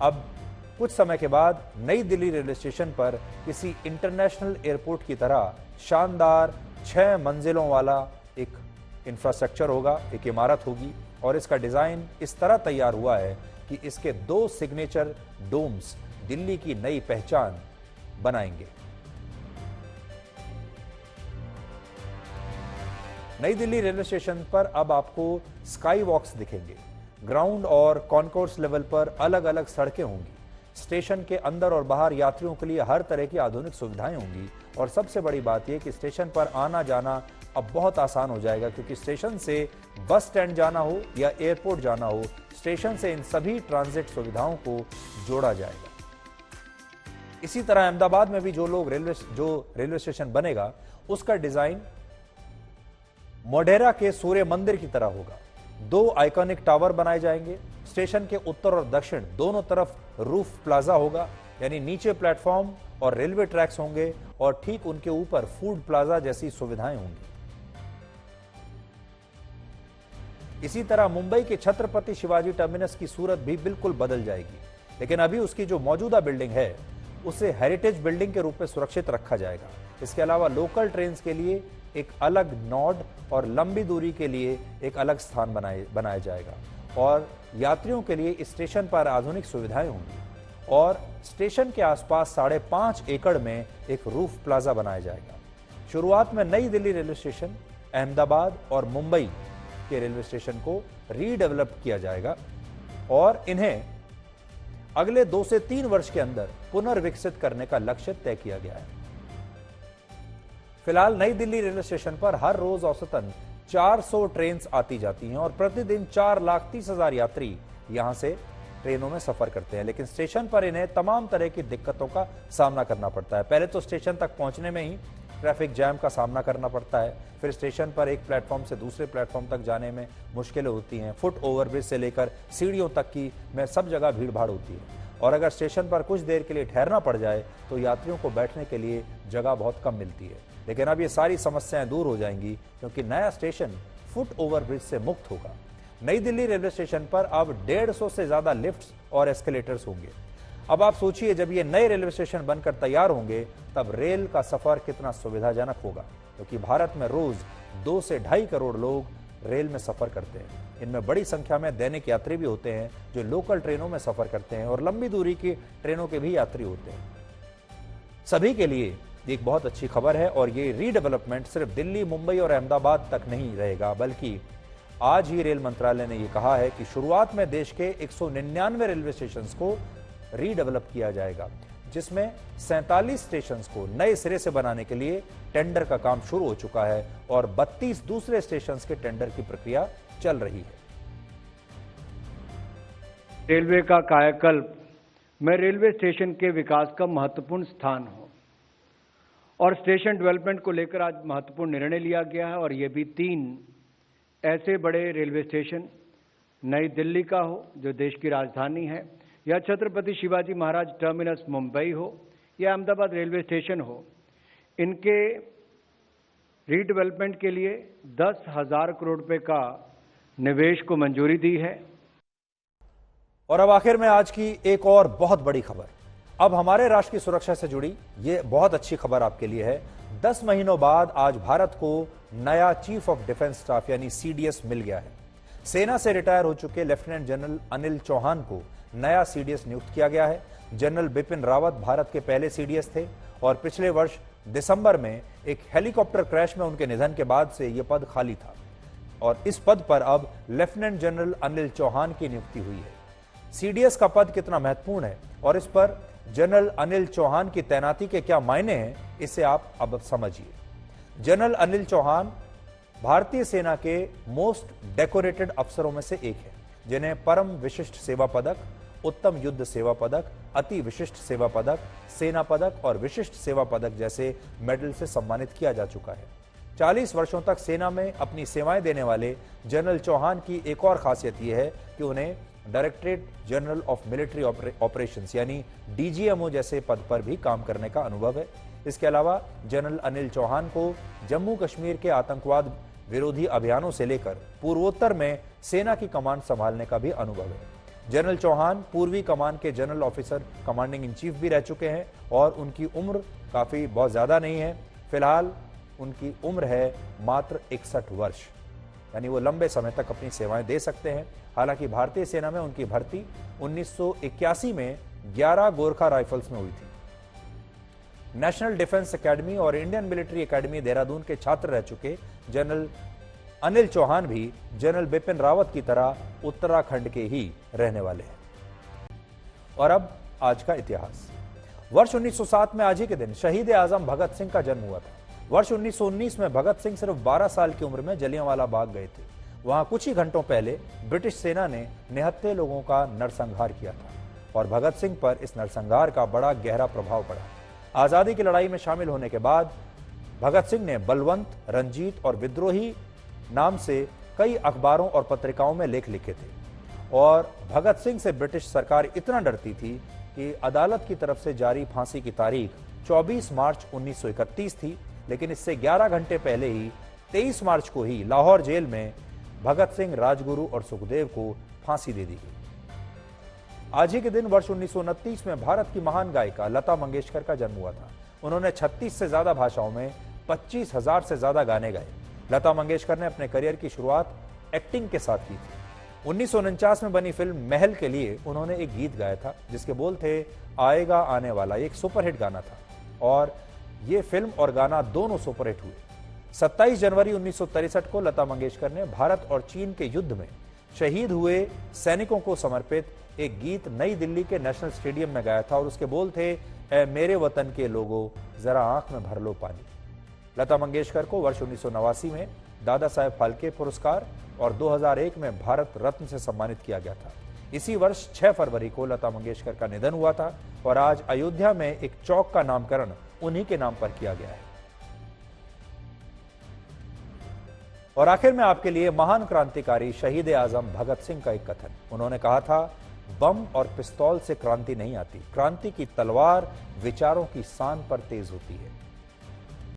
अब कुछ समय के बाद नई दिल्ली रेलवे स्टेशन पर किसी इंटरनेशनल एयरपोर्ट की तरह शानदार 6 मंजिलों वाला एक इंफ्रास्ट्रक्चर होगा, एक इमारत होगी, और इसका डिजाइन इस तरह तैयार हुआ है कि इसके 2 सिग्नेचर डोम्स दिल्ली की नई पहचान बनाएंगे। नई दिल्ली रेलवे स्टेशन पर अब आपको स्काई वॉक्स दिखेंगे। ग्राउंड और कॉन्कोर्स लेवल पर अलग अलग सड़कें होंगी। स्टेशन के अंदर और बाहर यात्रियों के लिए हर तरह की आधुनिक सुविधाएं होंगी, और सबसे बड़ी बात यह कि स्टेशन पर आना जाना अब बहुत आसान हो जाएगा, क्योंकि स्टेशन से बस स्टैंड जाना हो या एयरपोर्ट जाना हो, स्टेशन से इन सभी ट्रांजिट सुविधाओं को जोड़ा जाएगा। इसी तरह अहमदाबाद में भी जो रेलवे स्टेशन बनेगा, उसका डिजाइन मोढेरा के सूर्य मंदिर की तरह होगा। 2 आइकॉनिक टावर बनाए जाएंगे। स्टेशन के उत्तर और दक्षिण दोनों तरफ रूफ प्लाजा होगा। यानी नीचे प्लेटफॉर्म और रेलवे ट्रैक्स होंगे और ठीक उनके ऊपर फूड प्लाजा जैसी सुविधाएं होंगी। इसी तरह मुंबई के छत्रपति शिवाजी टर्मिनस की सूरत भी बिल्कुल बदल जाएगी, लेकिन अभी उसकी जो मौजूदा बिल्डिंग है उसे हेरिटेज बिल्डिंग के रूप में सुरक्षित रखा जाएगा। इसके अलावा लोकल ट्रेन के लिए एक अलग नॉड और लंबी दूरी के लिए एक अलग स्थान बनाया जाएगा और यात्रियों के लिए स्टेशन पर आधुनिक सुविधाएं होंगी और स्टेशन के आसपास 5.5 एकड़ में एक रूफ प्लाजा बनाया जाएगा। शुरुआत में नई दिल्ली रेलवे स्टेशन, अहमदाबाद और मुंबई के रेलवे स्टेशन को रीडेवलप किया जाएगा और इन्हें अगले 2 से 3 वर्ष के अंदर पुनर्विकसित करने का लक्ष्य तय किया गया है। फिलहाल नई दिल्ली रेलवे स्टेशन पर हर रोज औसतन 400 ट्रेन आती जाती हैं और प्रतिदिन 4,30,000 यात्री यहां से ट्रेनों में सफर करते हैं, लेकिन स्टेशन पर इन्हें तमाम तरह की दिक्कतों का सामना करना पड़ता है। पहले तो स्टेशन तक पहुंचने में ही ट्रैफिक जैम का सामना करना पड़ता है, फिर स्टेशन पर एक प्लेटफॉर्म से दूसरे प्लेटफॉर्म तक जाने में मुश्किलें होती हैं, फुट ओवरब्रिज से लेकर सीढ़ियों तक की में सब जगह भीड़ भाड़ होती है और अगर स्टेशन पर कुछ देर के लिए ठहरना पड़ जाए तो यात्रियों को बैठने के लिए जगह बहुत कम मिलती है। लेकिन अब ये सारी समस्याएं दूर हो जाएंगी क्योंकि नया स्टेशन फुट ओवरब्रिज से मुक्त होगा। नई दिल्ली रेलवे स्टेशन पर अब 150 से ज्यादा लिफ्ट्स और एस्केलेटर्स होंगे। अब आप सोचिए, जब ये नए रेलवे स्टेशन बनकर तैयार होंगे तब रेल का सफर कितना सुविधाजनक होगा, क्योंकि भारत में रोज 2 से 2.5 करोड़ लोग रेल में सफर करते हैं। इनमें बड़ी संख्या में दैनिक यात्री भी होते हैं जो लोकल ट्रेनों में सफर करते हैं और लंबी दूरी की ट्रेनों के भी यात्री होते हैं। सभी के लिए एक बहुत अच्छी खबर है और ये रीडेवलपमेंट सिर्फ दिल्ली, मुंबई और अहमदाबाद तक नहीं रहेगा, बल्कि आज ही रेल मंत्रालय ने यह कहा है कि शुरुआत में देश के 199 रेलवे स्टेशंस को रीडेवलप किया जाएगा, जिसमें 47 स्टेशंस को नए सिरे से बनाने के लिए टेंडर का काम शुरू हो चुका है और 32 दूसरे स्टेशंस के टेंडर की प्रक्रिया चल रही है। रेलवे का कायाकल्प में रेलवे स्टेशन के विकास का महत्वपूर्ण स्थान हो और स्टेशन डेवलपमेंट को लेकर आज महत्वपूर्ण निर्णय लिया गया है और ये भी 3 ऐसे बड़े रेलवे स्टेशन, नई दिल्ली का हो जो देश की राजधानी है, या छत्रपति शिवाजी महाराज टर्मिनस मुंबई हो, या अहमदाबाद रेलवे स्टेशन हो, इनके रीडेवलपमेंट के लिए 10,000 करोड़ रुपए का निवेश को मंजूरी दी है। और अब आखिर में आज की एक और बहुत बड़ी खबर, अब हमारे राष्ट्र की सुरक्षा से जुड़ी ये बहुत अच्छी खबर आपके लिए है। 10 महीनों बाद आज भारत को नया चीफ ऑफ डिफेंस स्टाफ यानी सीडीएस मिल गया है। सेना से रिटायर हो चुके लेफ्टिनेंट जनरल अनिल चौहान को नया सीडीएस नियुक्त किया गया है। जनरल बिपिन रावत भारत के पहले सीडीएस थे और पिछले वर्ष दिसंबर में एक हेलीकॉप्टर क्रैश में उनके निधन के बाद से यह पद खाली था और इस पद पर अब लेफ्टिनेंट जनरल अनिल चौहान की नियुक्ति हुई है। सीडीएस का पद कितना महत्वपूर्ण है और इस पर जनरल अनिल चौहान की तैनाती के क्या मायने हैं, इसे आप अब समझिए। जनरल अनिल चौहान भारतीय सेना के मोस्ट डेकोरेटेड अफसरों में से एक है, जिन्हें परम विशिष्ट सेवा पदक, उत्तम युद्ध सेवा पदक, अति विशिष्ट सेवा पदक, सेना पदक और विशिष्ट सेवा पदक जैसे मेडल से सम्मानित किया जा चुका है। 40 वर्षों तक सेना में अपनी सेवाएं देने वाले जनरल चौहान की एक और खासियत यह है कि उन्हें directorate general of military operations यानी डीजीएमओ जैसे पद पर भी काम करने का अनुभव है। इसके अलावा जनरल अनिल चौहान को जम्मू कश्मीर के आतंकवाद विरोधी अभियानों से लेकर पूर्वोत्तर में सेना की कमान संभालने का भी अनुभव है। जनरल चौहान पूर्वी कमान के general officer commanding in chief भी रह चुके हैं और उनकी उम्र काफी बहुत ज्यादा नहीं है। फिलहाल उनकी उम्र है मात्र 61 वर्ष, यानी वो लंबे समय तक अपनी सेवाएं दे सकते हैं। हालांकि भारतीय सेना में उनकी भर्ती 1981 में 11 गोरखा राइफल्स में हुई थी। नेशनल डिफेंस एकेडमी और इंडियन मिलिट्री एकेडमी देहरादून के छात्र रह चुके जनरल अनिल चौहान भी जनरल बिपिन रावत की तरह उत्तराखंड के ही रहने वाले हैं। और अब आज का इतिहास। वर्ष 1907 में आज ही के दिन शहीद आजम भगत सिंह का जन्म हुआ था। वर्ष 1919 में भगत सिंह सिर्फ 12 साल की उम्र में जलियांवाला बाग गए थे। वहां कुछ ही घंटों पहले ब्रिटिश सेना ने निहत्थे लोगों का नरसंहार किया था और भगत सिंह पर इस नरसंहार का बड़ा गहरा प्रभाव पड़ा। आजादी की लड़ाई में शामिल होने के बाद भगत सिंह ने बलवंत, रंजीत और विद्रोही नाम से कई अखबारों और पत्रिकाओं में लेख लिखे थे और भगत सिंह से ब्रिटिश सरकार इतना डरती थी कि अदालत की तरफ से जारी फांसी की तारीख 24 मार्च 1931 थी, लेकिन इससे 11 घंटे पहले ही 23 मार्च को ही लाहौर जेल में भगत सिंह, राजगुरु और सुखदेव को फांसी दे दी गई। आज ही के दिन वर्ष 1929 में भारत की महान गायिका लता मंगेशकर का जन्म हुआ था। उन्होंने 36 से ज्यादा भाषाओं में 25,000 से ज्यादा गाने गाए। लता मंगेशकर ने अपने करियर की शुरुआत एक्टिंग के साथ की थी। 1949 में बनी फिल्म महल के लिए उन्होंने एक गीत गाया था जिसके बोल थे आएगा आने वाला। एक सुपरहिट गाना था और ये फिल्म और गाना दोनों सुपरहिट हुए। 27 जनवरी 1963 को लता मंगेशकर ने भारत और चीन के युद्ध में शहीद हुए सैनिकों को समर्पित एक गीत नई दिल्ली के नेशनल स्टेडियम में गाया था और उसके बोल थे ऐ मेरे वतन के लोगों जरा आंख में भर लो पानी। लता मंगेशकर को वर्ष 1989 में दादा साहेब फाल्के पुरस्कार और 2001 में भारत रत्न से सम्मानित किया गया था। इसी वर्ष 6 फरवरी को लता मंगेशकर का निधन हुआ था और आज अयोध्या में एक चौक का नामकरण उन्हीं के नाम पर किया गया है। और आखिर में आपके लिए महान क्रांतिकारी शहीद आजम भगत सिंह का एक कथन। उन्होंने कहा था, बम और पिस्तौल से क्रांति नहीं आती, क्रांति की तलवार विचारों की शान पर तेज होती है।